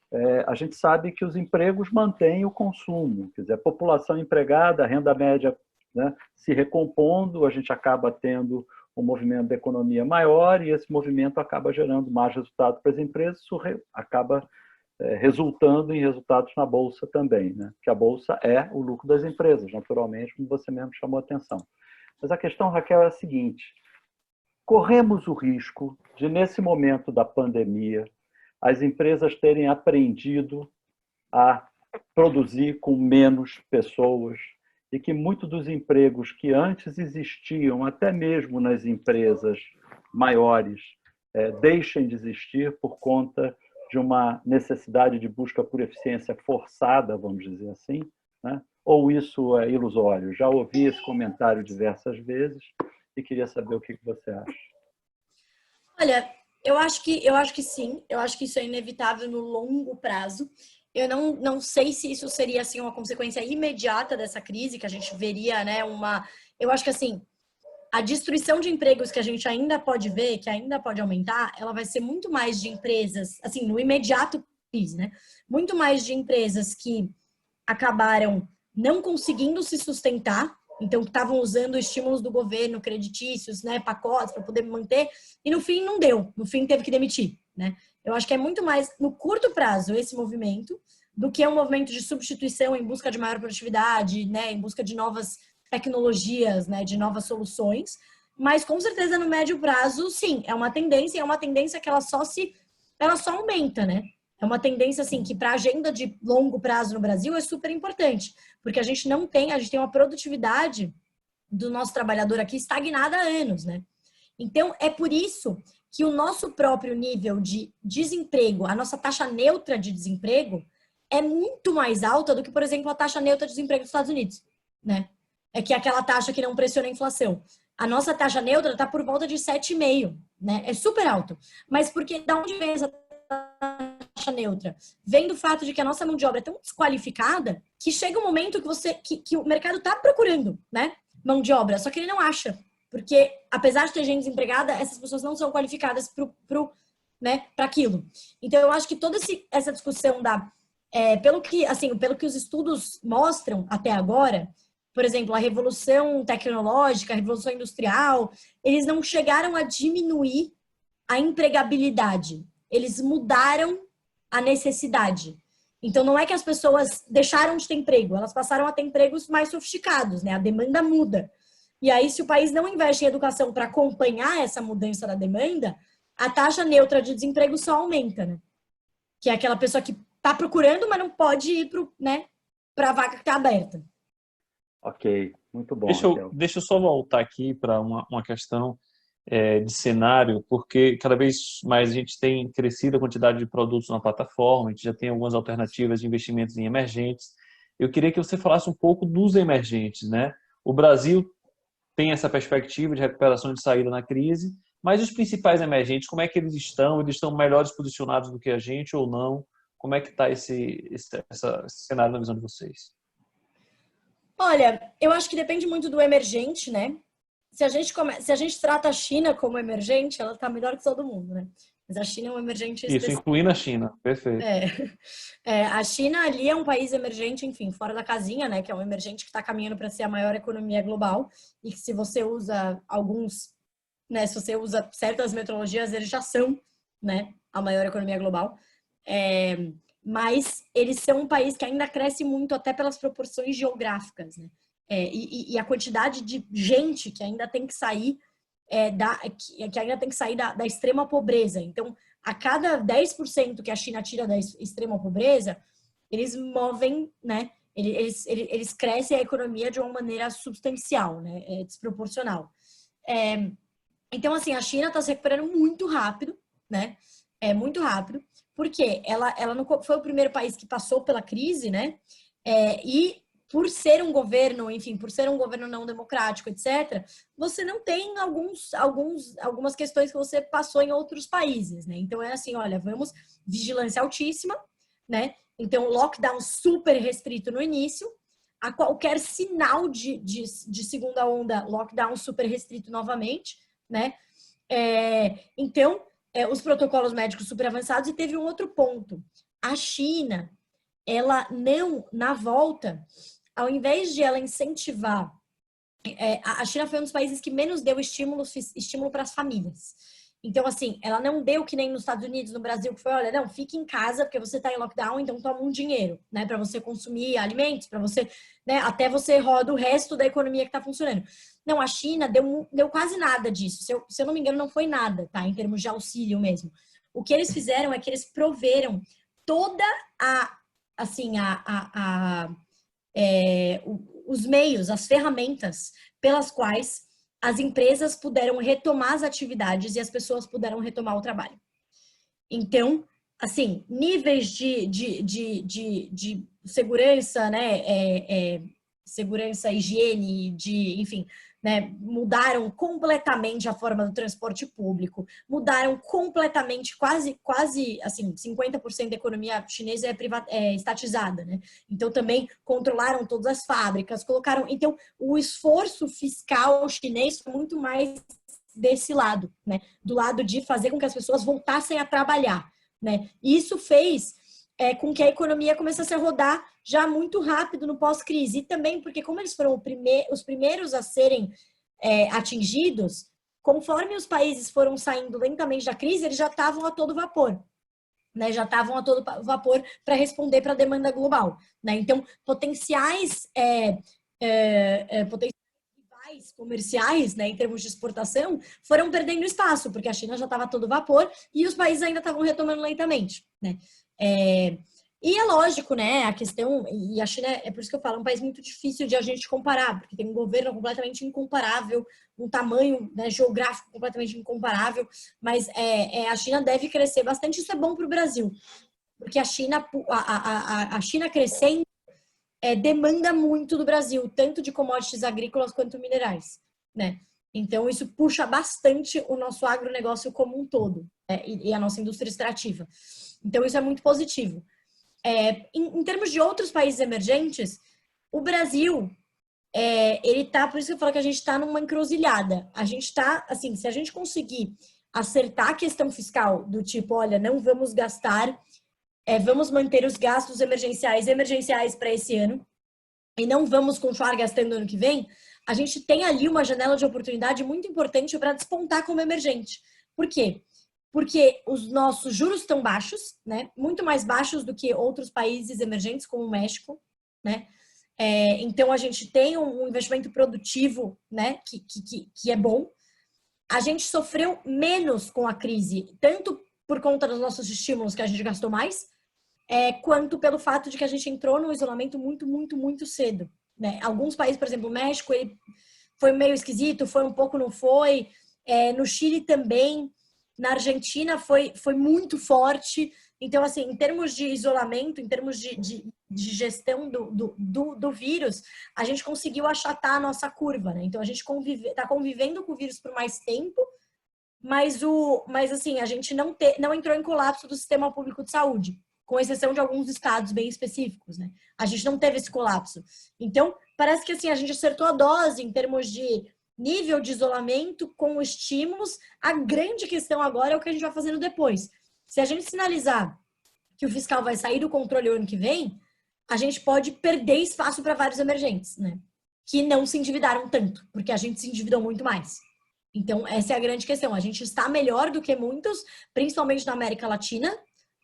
a gente sabe que os empregos mantêm o consumo. Quer dizer, a população empregada, a renda média, né, se recompondo, a gente acaba tendo um movimento da economia maior e esse movimento acaba gerando mais resultado para as empresas, isso acaba resultando em resultados na Bolsa também, né? Porque a Bolsa é o lucro das empresas, naturalmente, como você mesmo chamou a atenção. Mas a questão, Raquel, é a seguinte: corremos o risco de, nesse momento da pandemia, as empresas terem aprendido a produzir com menos pessoas e que muitos dos empregos que antes existiam, até mesmo nas empresas maiores, deixem de existir por conta de uma necessidade de busca por eficiência forçada, vamos dizer assim, né? Ou isso é ilusório? Já ouvi esse comentário diversas vezes e queria saber o que você acha. Olha, eu acho que sim, eu acho que isso é inevitável no longo prazo. Eu não sei se isso seria assim uma consequência imediata dessa crise, que a gente veria, né, eu acho que assim, a destruição de empregos que a gente ainda pode ver, que ainda pode aumentar, ela vai ser muito mais de empresas, assim, no imediato crise, né? Muito mais de empresas que acabaram não conseguindo se sustentar, então estavam usando estímulos do governo, creditícios, né, pacotes para poder manter, e no fim não deu, no fim teve que demitir, né? Eu acho que é muito mais no curto prazo esse movimento do que um movimento de substituição em busca de maior produtividade, né, em busca de novas tecnologias, né, de novas soluções, mas com certeza no médio prazo, sim, é uma tendência que ela só aumenta, né? É uma tendência assim que para a agenda de longo prazo no Brasil é super importante, porque a gente tem uma produtividade do nosso trabalhador aqui estagnada há anos, né? Então é por isso que o nosso próprio nível de desemprego, a nossa taxa neutra de desemprego é muito mais alta do que, por exemplo, a taxa neutra de desemprego dos Estados Unidos, né? É que é aquela taxa que não pressiona a inflação. A nossa taxa neutra está por volta de 7,5, né? É super alto. Mas porque da onde vem essa taxa neutra? Vem do fato de que a nossa mão de obra é tão desqualificada que chega um momento que o mercado está procurando, né, mão de obra, só que ele não acha. Porque, apesar de ter gente desempregada, essas pessoas não são qualificadas para aquilo. Então, eu acho que toda essa discussão pelo que os estudos mostram até agora, por exemplo, a revolução tecnológica, a revolução industrial, eles não chegaram a diminuir a empregabilidade. Eles mudaram a necessidade. Então, não é que as pessoas deixaram de ter emprego, elas passaram a ter empregos mais sofisticados, né? A demanda muda. E aí, se o país não investe em educação para acompanhar essa mudança da demanda, a taxa neutra de desemprego só aumenta, né? Que é aquela pessoa que está procurando, mas não pode ir para a vaga que está aberta. Ok, muito bom, Raquel. Deixa eu só voltar aqui para uma questão de cenário, porque cada vez mais a gente tem crescido a quantidade de produtos na plataforma, a gente já tem algumas alternativas de investimentos em emergentes. Eu queria que você falasse um pouco dos emergentes, né? O Brasil tem essa perspectiva de recuperação e de saída na crise, mas os principais emergentes, como é que eles estão? Eles estão melhores posicionados do que a gente ou não? Como é que está esse cenário na visão de vocês? Olha, eu acho que depende muito do emergente, né? Se a gente trata a China como emergente, ela está melhor que todo mundo, né? Mas a China é um emergente específico. Isso, incluindo a China, perfeito. A China ali é um país emergente, enfim, fora da casinha, né? Que é um emergente que está caminhando para ser a maior economia global e que se você usa né? Se você usa certas metodologias, eles já são, né? A maior economia global. Mas eles são um país que ainda cresce muito até pelas proporções geográficas, né? E a quantidade de gente que ainda tem que sair da extrema pobreza. Então, a cada 10% que a China tira da extrema pobreza, eles movem, né? Eles crescem a economia de uma maneira substancial, né? Desproporcional. Então, assim, a China está se recuperando muito rápido, né? Muito rápido, porque ela não foi o primeiro país que passou pela crise, né? E por ser um governo, enfim, por ser um governo não democrático, etc., você não tem algumas questões que você passou em outros países, né? Então, é assim, olha, vamos, vigilância altíssima, né? Então, lockdown super restrito no início, a qualquer sinal de segunda onda, lockdown super restrito novamente, né? Então, os protocolos médicos super avançados, e teve um outro ponto. A China, ela não, na volta, ao invés de ela incentivar, a China foi um dos países que menos deu estímulo para as famílias. Então, assim, ela não deu que nem nos Estados Unidos, no Brasil, que foi, olha, não, fique em casa porque você está em lockdown, então toma um dinheiro, né, para você consumir alimentos, para você, né, até você roda o resto da economia que está funcionando. Não, a China deu quase nada disso. Se eu não me engano, não foi nada, tá, em termos de auxílio mesmo. O que eles fizeram é que eles proveram toda os meios, as ferramentas pelas quais as empresas puderam retomar as atividades e as pessoas puderam retomar o trabalho. Então, assim, níveis de segurança, né, segurança, higiene, enfim, né, mudaram completamente a forma do transporte público, mudaram completamente, quase assim, 50% da economia chinesa é estatizada, né? Então também controlaram todas as fábricas, colocaram, então o esforço fiscal chinês foi muito mais desse lado, né? Do lado de fazer com que as pessoas voltassem a trabalhar, né? E isso fez com que a economia começasse a rodar já muito rápido no pós-crise. E também porque, como eles foram os primeiros a serem atingidos, conforme os países foram saindo lentamente da crise, eles já estavam a todo vapor. Né, já estavam a todo vapor para responder para a demanda global. Né? Então, potenciais rivais comerciais, né, em termos de exportação, foram perdendo espaço, porque a China já estava a todo vapor e os países ainda estavam retomando lentamente. Né? E é lógico, né, a questão, e a China, é por isso que eu falo, é um país muito difícil de a gente comparar, porque tem um governo completamente incomparável, um tamanho, né, geográfico completamente incomparável, mas a China deve crescer bastante, isso é bom para o Brasil, porque a China crescendo demanda muito do Brasil, tanto de commodities agrícolas quanto minerais, né? Então, isso puxa bastante o nosso agronegócio como um todo, né, e a nossa indústria extrativa. Então, isso é muito positivo. Em termos de outros países emergentes, o Brasil, ele tá, por isso que eu falo que a gente está numa encruzilhada. A gente está, assim, se a gente conseguir acertar a questão fiscal do tipo, olha, não vamos gastar, vamos manter os gastos emergenciais para esse ano e não vamos continuar gastando ano que vem, a gente tem ali uma janela de oportunidade muito importante para despontar como emergente. Por quê? Porque os nossos juros estão baixos, né? Muito mais baixos do que outros países emergentes, como o México, né? Então, a gente tem um investimento produtivo, né? Que é bom. A gente sofreu menos com a crise, tanto por conta dos nossos estímulos, que a gente gastou mais, quanto pelo fato de que a gente entrou no isolamento muito, muito, muito cedo. Né? Alguns países, por exemplo, o México, ele foi meio esquisito, foi um pouco, não foi. No Chile também. Na Argentina foi muito forte. Então, assim, em termos de isolamento, em termos de gestão do vírus, a gente conseguiu achatar a nossa curva, né? Então, a gente está convivendo com o vírus por mais tempo, mas assim, a gente não entrou em colapso do sistema público de saúde, com exceção de alguns estados bem específicos, né? A gente não teve esse colapso. Então, parece que assim, a gente acertou a dose em termos de nível de isolamento com estímulos. A grande questão agora é o que a gente vai fazendo depois. Se a gente sinalizar que o fiscal vai sair do controle o ano que vem, a gente pode perder espaço para vários emergentes, né? Que não se endividaram tanto, porque a gente se endividou muito mais. Então, essa é a grande questão. A gente está melhor do que muitos, principalmente na América Latina,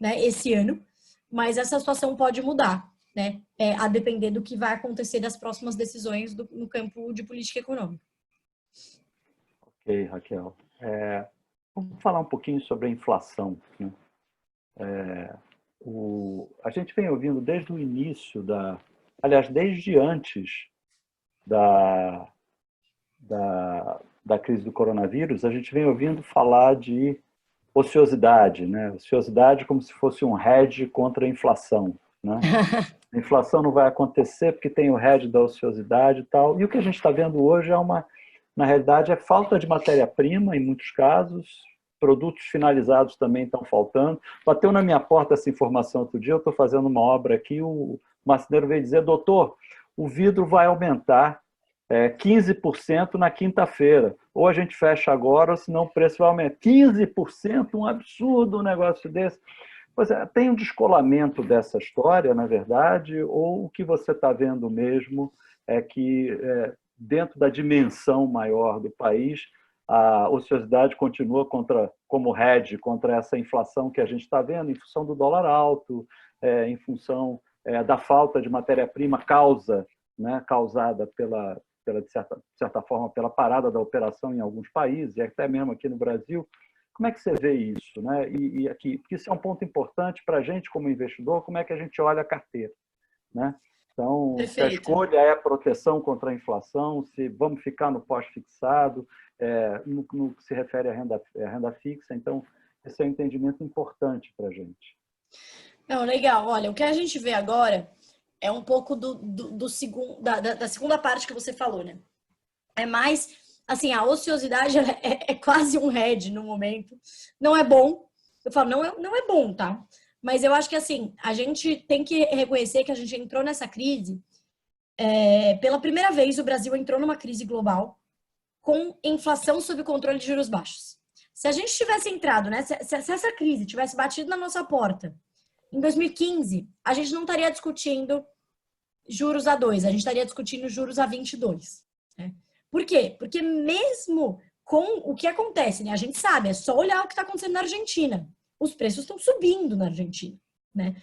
né, esse ano, mas essa situação pode mudar, né, a depender do que vai acontecer das próximas decisões no campo de política econômica. Ok, Raquel. Vamos falar um pouquinho sobre a inflação. Né? A gente vem ouvindo desde o início aliás, desde antes da crise do coronavírus, a gente vem ouvindo falar de ociosidade, né? Ociosidade como se fosse um hedge contra a inflação, né? A inflação não vai acontecer porque tem o hedge da ociosidade e tal. E o que a gente está vendo hoje na realidade, falta de matéria-prima em muitos casos, produtos finalizados também estão faltando. Bateu na minha porta essa informação outro dia, eu estou fazendo uma obra aqui, o marceneiro veio dizer, doutor, o vidro vai aumentar 15% na quinta-feira. Ou a gente fecha agora, ou senão o preço vai aumentar. 15%? Um absurdo um negócio desse. Pois tem um descolamento dessa história, na verdade, ou o que você está vendo mesmo é que, dentro da dimensão maior do país, a ociosidade continua como hedge contra essa inflação que a gente está vendo, em função do dólar alto, em função da falta de matéria-prima causada de certa forma, pela parada da operação em alguns países, e até mesmo aqui no Brasil. Como é que você vê isso? Né? E aqui, porque isso é um ponto importante para a gente, como investidor, como é que a gente olha a carteira. Né? Então, Perfeito. Se a escolha é a proteção contra a inflação, se vamos ficar no pós-fixado, no que se refere à renda fixa, então, esse é um entendimento importante para a gente. Não, legal. Olha, o que a gente vê agora é um pouco da segunda parte que você falou, né? É mais, assim, a ociosidade é quase um hedge no momento. Não é bom. Eu falo, não é bom, tá? Mas eu acho que, assim, a gente tem que reconhecer que a gente entrou nessa crise. Pela primeira vez, o Brasil entrou numa crise global com inflação sob controle de juros baixos. Se a gente tivesse entrado, né? Se essa crise tivesse batido na nossa porta Em 2015, a gente não estaria discutindo juros a 2, a gente estaria discutindo juros a 22. Né? Por quê? Porque mesmo com o que acontece, né? A gente sabe, é só olhar o que está acontecendo na Argentina. Os preços estão subindo na Argentina. Né?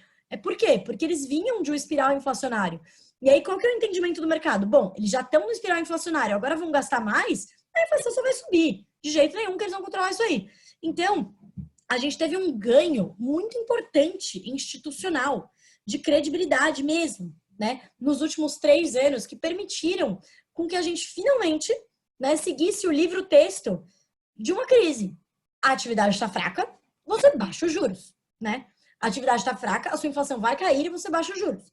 Por quê? Porque eles vinham de um espiral inflacionário. E aí, qual que é o entendimento do mercado? Bom, eles já estão no espiral inflacionário, agora vão gastar mais, a inflação só vai subir. De jeito nenhum que eles vão controlar isso aí. Então, a gente teve um ganho muito importante, institucional, de credibilidade mesmo, né? Nos últimos 3 anos, que permitiram com que a gente finalmente, né, seguisse o livro-texto de uma crise. A atividade está fraca, você baixa os juros, né? A atividade está fraca, a sua inflação vai cair e você baixa os juros.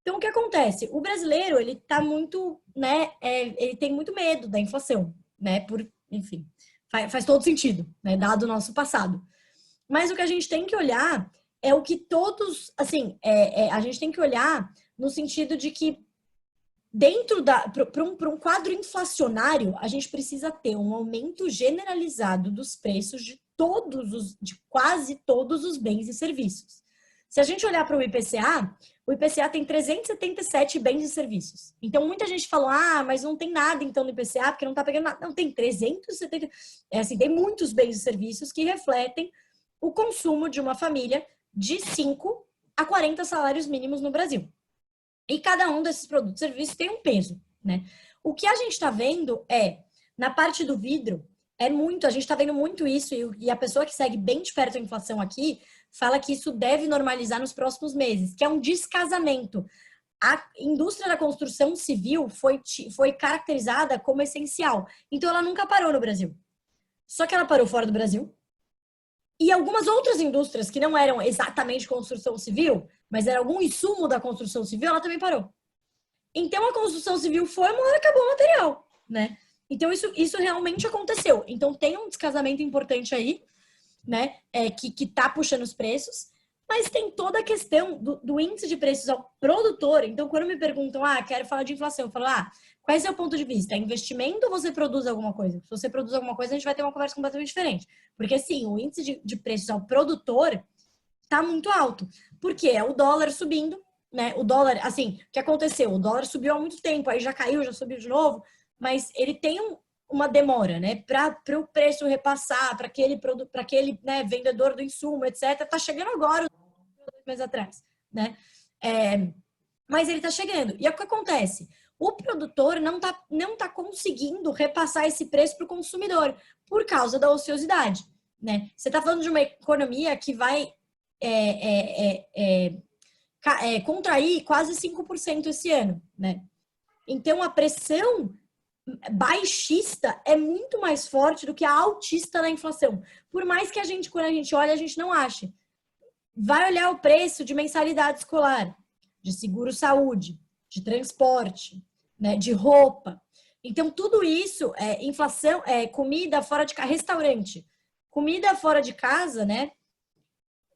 Então, o que acontece? O brasileiro, ele tá muito, né, ele tem muito medo da inflação, né, enfim, faz todo sentido, né, dado o nosso passado. Mas o que a gente tem que olhar é o que todos, assim, a gente tem que olhar no sentido de que dentro para um quadro inflacionário, a gente precisa ter um aumento generalizado dos preços de quase todos os bens e serviços. Se a gente olhar para o IPCA tem 377 bens e serviços. Então, muita gente falou, mas não tem nada então no IPCA, porque não está pegando nada. Não, tem 370, tem muitos bens e serviços que refletem o consumo de uma família de 5 a 40 salários mínimos no Brasil. E cada um desses produtos e serviços tem um peso, né? O que a gente está vendo na parte do vidro, a gente está vendo muito isso, e a pessoa que segue bem de perto a inflação aqui, fala que isso deve normalizar nos próximos meses, que é um descasamento. A indústria da construção civil foi caracterizada como essencial. Então, ela nunca parou no Brasil. Só que ela parou fora do Brasil. E algumas outras indústrias que não eram exatamente construção civil, mas era algum insumo da construção civil, ela também parou. Então, a construção civil foi, uma hora acabou o material, né? Então, isso realmente aconteceu. Então, tem um descasamento importante aí, né, que tá puxando os preços, mas tem toda a questão do índice de preços ao produtor. Então, quando me perguntam, quero falar de inflação, eu falo, qual é o seu ponto de vista? É investimento ou você produz alguma coisa? Se você produz alguma coisa, a gente vai ter uma conversa completamente diferente. Porque, sim, o índice de preços ao produtor tá muito alto. Porque é o dólar subindo, né? O dólar, assim, o que aconteceu? O dólar subiu há muito tempo, aí já caiu, já subiu de novo, mas ele tem uma demora, né? Para o preço repassar, para aquele né, vendedor do insumo, etc. Tá chegando agora, 2 meses atrás, né? Mas ele tá chegando. E o que acontece? O produtor não tá conseguindo repassar esse preço para o consumidor por causa da ociosidade, né? Você tá falando de uma economia que vai contrair quase 5% esse ano, né? Então, a pressão baixista é muito mais forte do que a altista da inflação. Por mais que quando a gente olha, a gente não ache. Vai olhar o preço de mensalidade escolar, de seguro-saúde, de transporte, né, de roupa. Então, tudo isso inflação, comida fora de casa, restaurante. Comida fora de casa, né?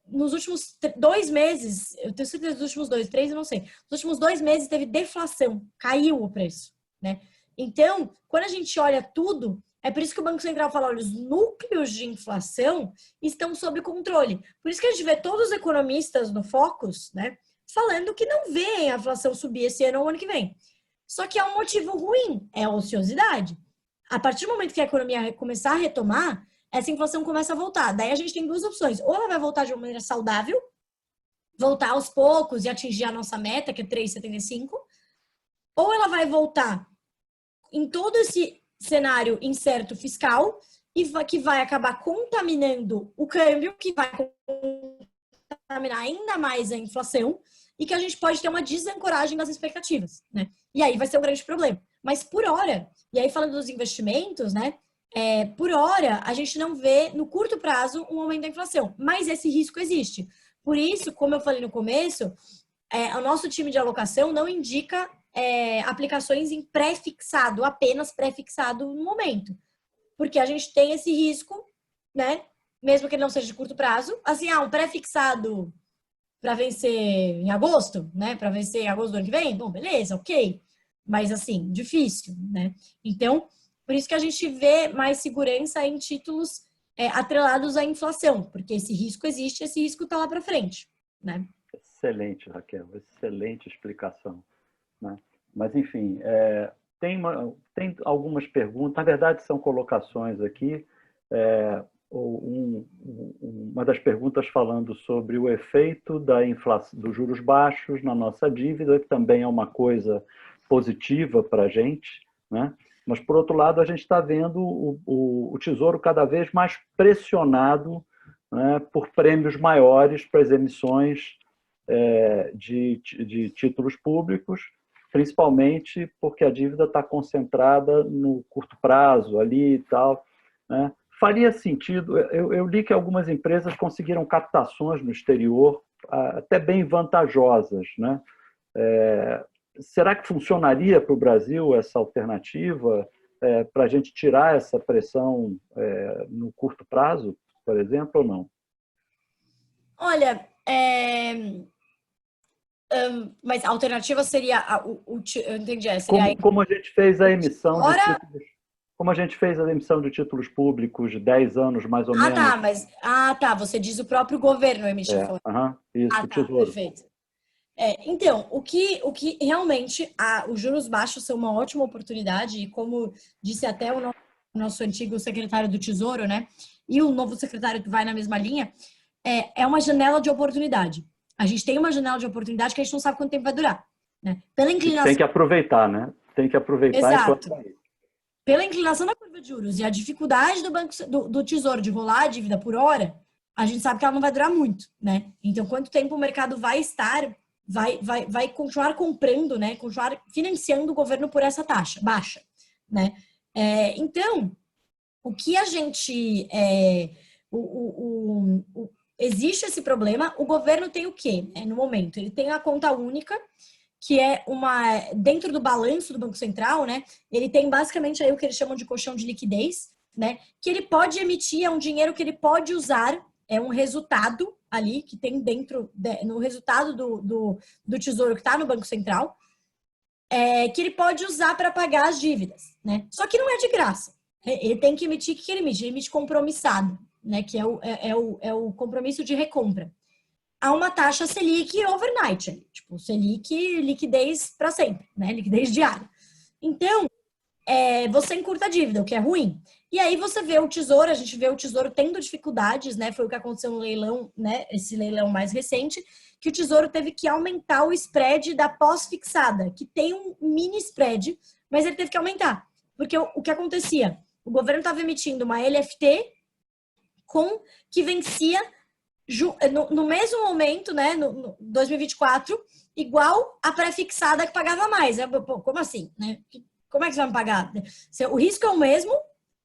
Nos últimos 2 meses, eu tenho certeza dos últimos 2, 3, eu não sei. Nos últimos 2 meses teve deflação, caiu o preço, né? Então, quando a gente olha tudo, é por isso que o Banco Central fala, olha, os núcleos de inflação estão sob controle. Por isso que a gente vê todos os economistas no Focus, né, falando que não veem a inflação subir esse ano ou ano que vem. Só que é um motivo ruim, é a ociosidade. A partir do momento que a economia começar a retomar, essa inflação começa a voltar. Daí a gente tem 2 opções. Ou ela vai voltar de uma maneira saudável, voltar aos poucos e atingir a nossa meta, que é 3,75, ou ela vai voltar em todo esse cenário incerto fiscal e que vai acabar contaminando o câmbio, que vai contaminar ainda mais a inflação e que a gente pode ter uma desancoragem das expectativas, né? E aí vai ser um grande problema. Mas por hora, e aí falando dos investimentos, né? Por hora, a gente não vê, no curto prazo, um aumento da inflação. Mas esse risco existe. Por isso, como eu falei no começo, o nosso time de alocação não indica aplicações em pré-fixado, apenas pré-fixado no momento. Porque a gente tem esse risco, né? Mesmo que ele não seja de curto prazo. Assim, um pré-fixado para vencer em agosto, né? Para vencer em agosto do ano que vem? Bom, beleza, ok. Mas, assim, difícil, né? Então, por isso que a gente vê mais segurança em títulos atrelados à inflação. Porque esse risco existe, esse risco está lá para frente, né? Excelente, Raquel, excelente explicação, né? Mas, enfim, tem algumas perguntas, na verdade são colocações aqui, uma das perguntas falando sobre o efeito da inflação, dos juros baixos na nossa dívida, que também é uma coisa positiva para a gente, né? Mas, por outro lado, a gente está vendo o Tesouro cada vez mais pressionado, né, por prêmios maiores para as emissões de títulos públicos, principalmente porque a dívida está concentrada no curto prazo ali e tal, né? Faria sentido, eu li que algumas empresas conseguiram captações no exterior até bem vantajosas, né? Será que funcionaria para o Brasil essa alternativa para a gente tirar essa pressão no curto prazo, por exemplo, ou não? Olha, mas a alternativa seria, eu entendi, seria como a gente fez a emissão de fora. títulos, como a gente fez a emissão de títulos públicos de 10 anos, mais ou menos. Tá, mas você diz o próprio governo emitiu fora. Isso, o Tesouro. Perfeito. Então, o que realmente os juros baixos são uma ótima oportunidade, e como disse até o nosso antigo secretário do Tesouro, né? E o novo secretário que vai na mesma linha, é uma janela de oportunidade. A gente tem uma janela de oportunidade que a gente não sabe quanto tempo vai durar, né? Pela inclinação... Tem que aproveitar, né? Tem que aproveitar. Exato. Pela inclinação da curva de juros e a dificuldade do Tesouro de rolar a dívida por hora, a gente sabe que ela não vai durar muito, né? Então, quanto tempo o mercado vai estar, vai continuar comprando, né? Continuar financiando o governo por essa taxa baixa, né? Então, o que a gente... existe esse problema, o governo tem o quê? No momento, ele tem a conta única, que é dentro do balanço do Banco Central, né? Ele tem basicamente aí o que eles chamam de colchão de liquidez, né? Que ele pode emitir, é um dinheiro que ele pode usar, é um resultado ali que tem dentro, no resultado do Tesouro que está no Banco Central, que ele pode usar para pagar as dívidas, né? Só que não é de graça. Ele tem que emitir, o que ele emite? Ele emite compromissado, né? Que é o compromisso de recompra. Há uma taxa Selic overnight, tipo Selic liquidez para sempre, né? Liquidez diária. Então, você encurta a dívida, o que é ruim. E aí você vê o Tesouro, a gente vê o Tesouro tendo dificuldades, né? Foi o que aconteceu no leilão, né? Esse leilão mais recente, que o Tesouro teve que aumentar o spread da pós-fixada, que tem um mini spread, mas ele teve que aumentar. Porque o que acontecia? O governo estava emitindo uma LFT que vencia no mesmo momento, né, no 2024, igual a pré-fixada que pagava mais. Como assim? Né? Como é que você vai me pagar? O risco é o mesmo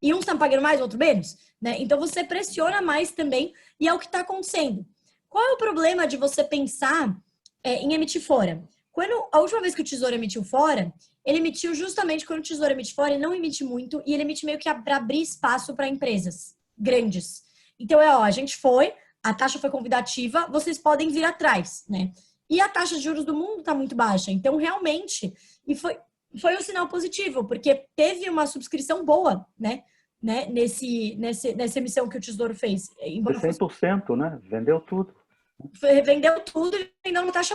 e um está pagando mais, o outro menos. Né? Então, você pressiona mais também e é o que está acontecendo. Qual é o problema de você pensar em emitir fora? A última vez que o Tesouro emitiu fora, ele emitiu justamente quando o Tesouro emite fora, ele não emite muito e ele emite meio que para abrir espaço para empresas grandes. Então, a gente a taxa foi convidativa, vocês podem vir atrás, né? E a taxa de juros do mundo está muito baixa. Então, realmente, foi um sinal positivo, porque teve uma subscrição boa, né? Nessa emissão que o Tesouro fez. 100%, né? Vendeu tudo. Vendeu tudo e vendeu uma taxa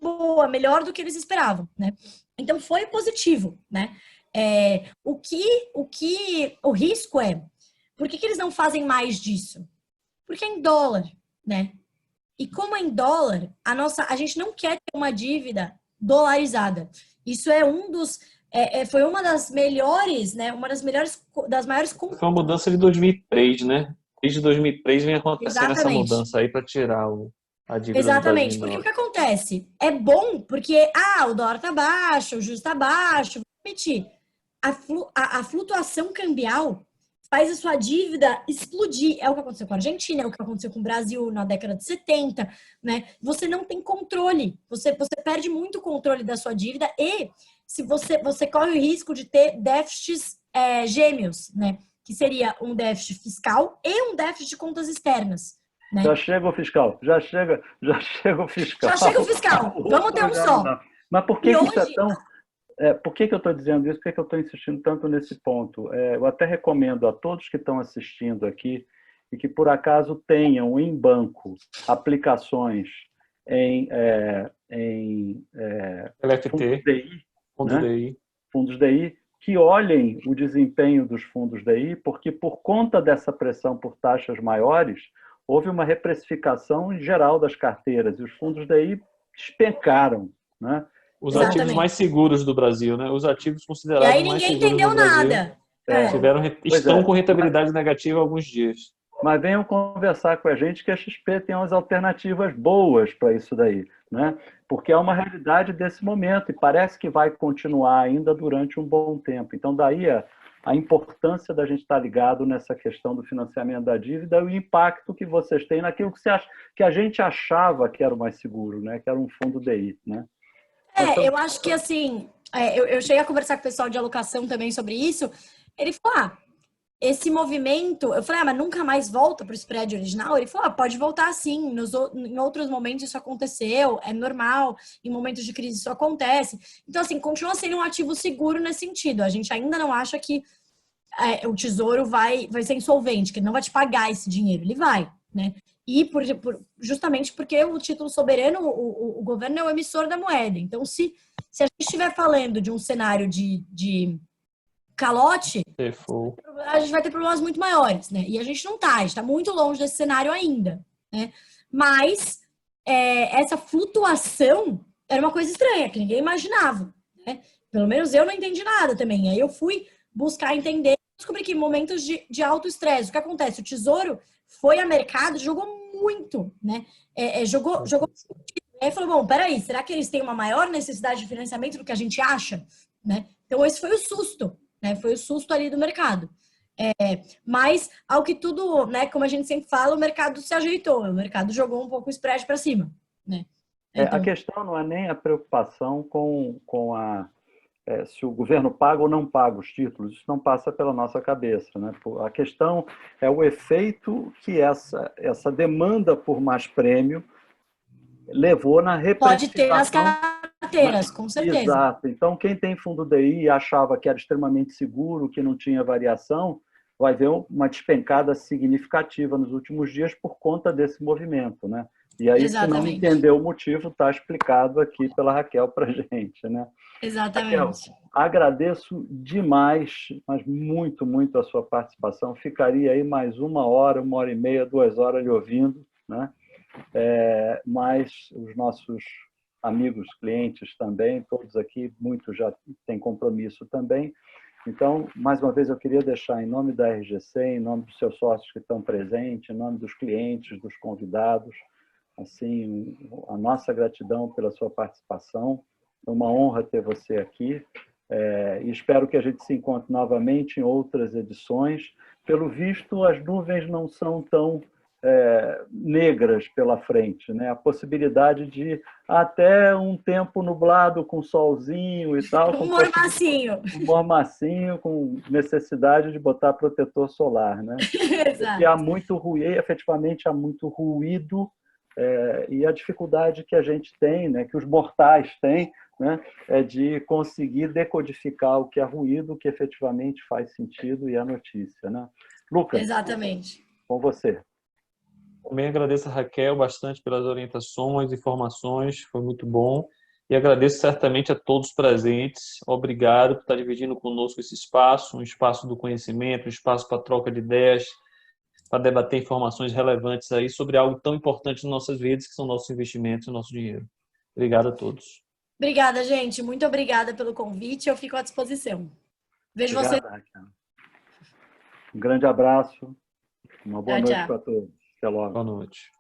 boa, melhor do que eles esperavam, né? Então, foi positivo, né? O risco por que eles não fazem mais disso? Porque é em dólar, né? E como é em dólar, a gente não quer ter uma dívida dolarizada. Isso é foi uma das melhores, né? Das maiores... Foi uma mudança de 2003, né? Desde 2003 vem acontecendo essa mudança aí para tirar a dívida. Exatamente, porque o que acontece? É bom porque, o dólar tá baixo, o juros tá baixo, vou emitir. A flutuação cambial faz a sua dívida explodir. É o que aconteceu com a Argentina, é o que aconteceu com o Brasil na década de 70, né? Você não tem controle, você perde muito o controle da sua dívida e se você corre o risco de ter déficits gêmeos, né? Que seria um déficit fiscal e um déficit de contas externas. Né? Já chega o fiscal, já chega o fiscal. Já chega o fiscal, vamos ter um só. Mas por que isso é tão... por que eu estou dizendo isso? Por que eu estou insistindo tanto nesse ponto? Eu até recomendo a todos que estão assistindo aqui e que, por acaso, tenham em banco aplicações LFT, fundos DI, fundo né? DI. Fundos DI, que olhem o desempenho dos fundos DI, porque por conta dessa pressão por taxas maiores, houve uma reprecificação em geral das carteiras, e os fundos DI despencaram, né? Os Exatamente. ativos mais seguros do Brasil, né? Os ativos E considerados aí mais ninguém seguros entendeu do Brasil nada. estão com rentabilidade negativa há alguns dias. Mas venham conversar com a gente que a XP tem umas alternativas boas para isso daí, né? Porque é uma realidade desse momento e parece que vai continuar ainda durante um bom tempo. Então, daí a importância da gente estar ligado nessa questão do financiamento da dívida e o impacto que vocês têm naquilo que a gente achava que era o mais seguro, né? Que era um fundo DI, né? Eu acho que assim, eu cheguei a conversar com o pessoal de alocação também sobre isso. Ele falou, esse movimento, eu falei, mas nunca mais volta para o spread original? Ele falou, pode voltar sim, em outros momentos isso aconteceu, é normal, em momentos de crise isso acontece. Então, assim, continua sendo um ativo seguro nesse sentido. A gente ainda não acha que o Tesouro vai ser insolvente, que ele não vai te pagar esse dinheiro, ele vai, né? E justamente porque o título soberano, o governo é o emissor da moeda. Então, se a gente estiver falando de um cenário de calote, a gente vai ter problemas muito maiores, né? E a gente a gente está muito longe desse cenário ainda, né? Mas essa flutuação era uma coisa estranha, que ninguém imaginava, né? Pelo menos eu não entendi nada também. Aí eu fui buscar entender, descobri que em momentos de alto estresse, o que acontece? O Tesouro foi a mercado, jogou muito, né? Jogou. Aí falou, bom, peraí, será que eles têm uma maior necessidade de financiamento do que a gente acha, né? Então esse foi o susto, né? Foi o susto ali do mercado. Mas, ao que tudo, né? Como a gente sempre fala, o mercado se ajeitou, o mercado jogou um pouco o spread para cima, né? Então... A questão não é nem a preocupação com se o governo paga ou não paga os títulos, isso não passa pela nossa cabeça, né? A questão é o efeito que essa demanda por mais prêmio levou na reprecificação. Pode ter nas carteiras, com certeza. Exato. Então, quem tem fundo DI e achava que era extremamente seguro, que não tinha variação, vai ver uma despencada significativa nos últimos dias por conta desse movimento, né? E aí, Exatamente. se não entender o motivo, está explicado aqui pela Raquel para a gente, né? Exatamente. Raquel, agradeço demais, mas muito, muito a sua participação. Ficaria aí mais 1 hora e meia, 2 horas lhe ouvindo, né? Mas os nossos amigos, clientes também, todos aqui, muitos já têm compromisso também. Então, mais uma vez, eu queria deixar em nome da RGC, em nome dos seus sócios que estão presentes, em nome dos clientes, dos convidados, assim, a nossa gratidão pela sua participação. É uma honra ter você aqui. E espero que a gente se encontre novamente em outras edições. Pelo visto, as nuvens não são tão negras pela frente, né? A possibilidade de até um tempo nublado com solzinho e tal. Um mormacinho. Um mormacinho com necessidade de botar protetor solar, né? Exato. E há muito ruído, efetivamente há muito ruído, e a dificuldade que a gente tem, né, que os mortais têm, né, é de conseguir decodificar o que é ruído, o que efetivamente faz sentido e é notícia, né? Lucas, exatamente. Com você. Também agradeço a Raquel bastante pelas orientações, informações, foi muito bom. E agradeço certamente a todos presentes. Obrigado por estar dividindo conosco esse espaço, um espaço do conhecimento, um espaço para troca de ideias, para debater informações relevantes aí sobre algo tão importante nas nossas vidas, que são nossos investimentos e nosso dinheiro. Obrigado a todos. Obrigada, gente. Muito obrigada pelo convite. Eu fico à disposição. Vejo você. Um grande abraço. Uma boa noite para todos. Até logo. Boa noite.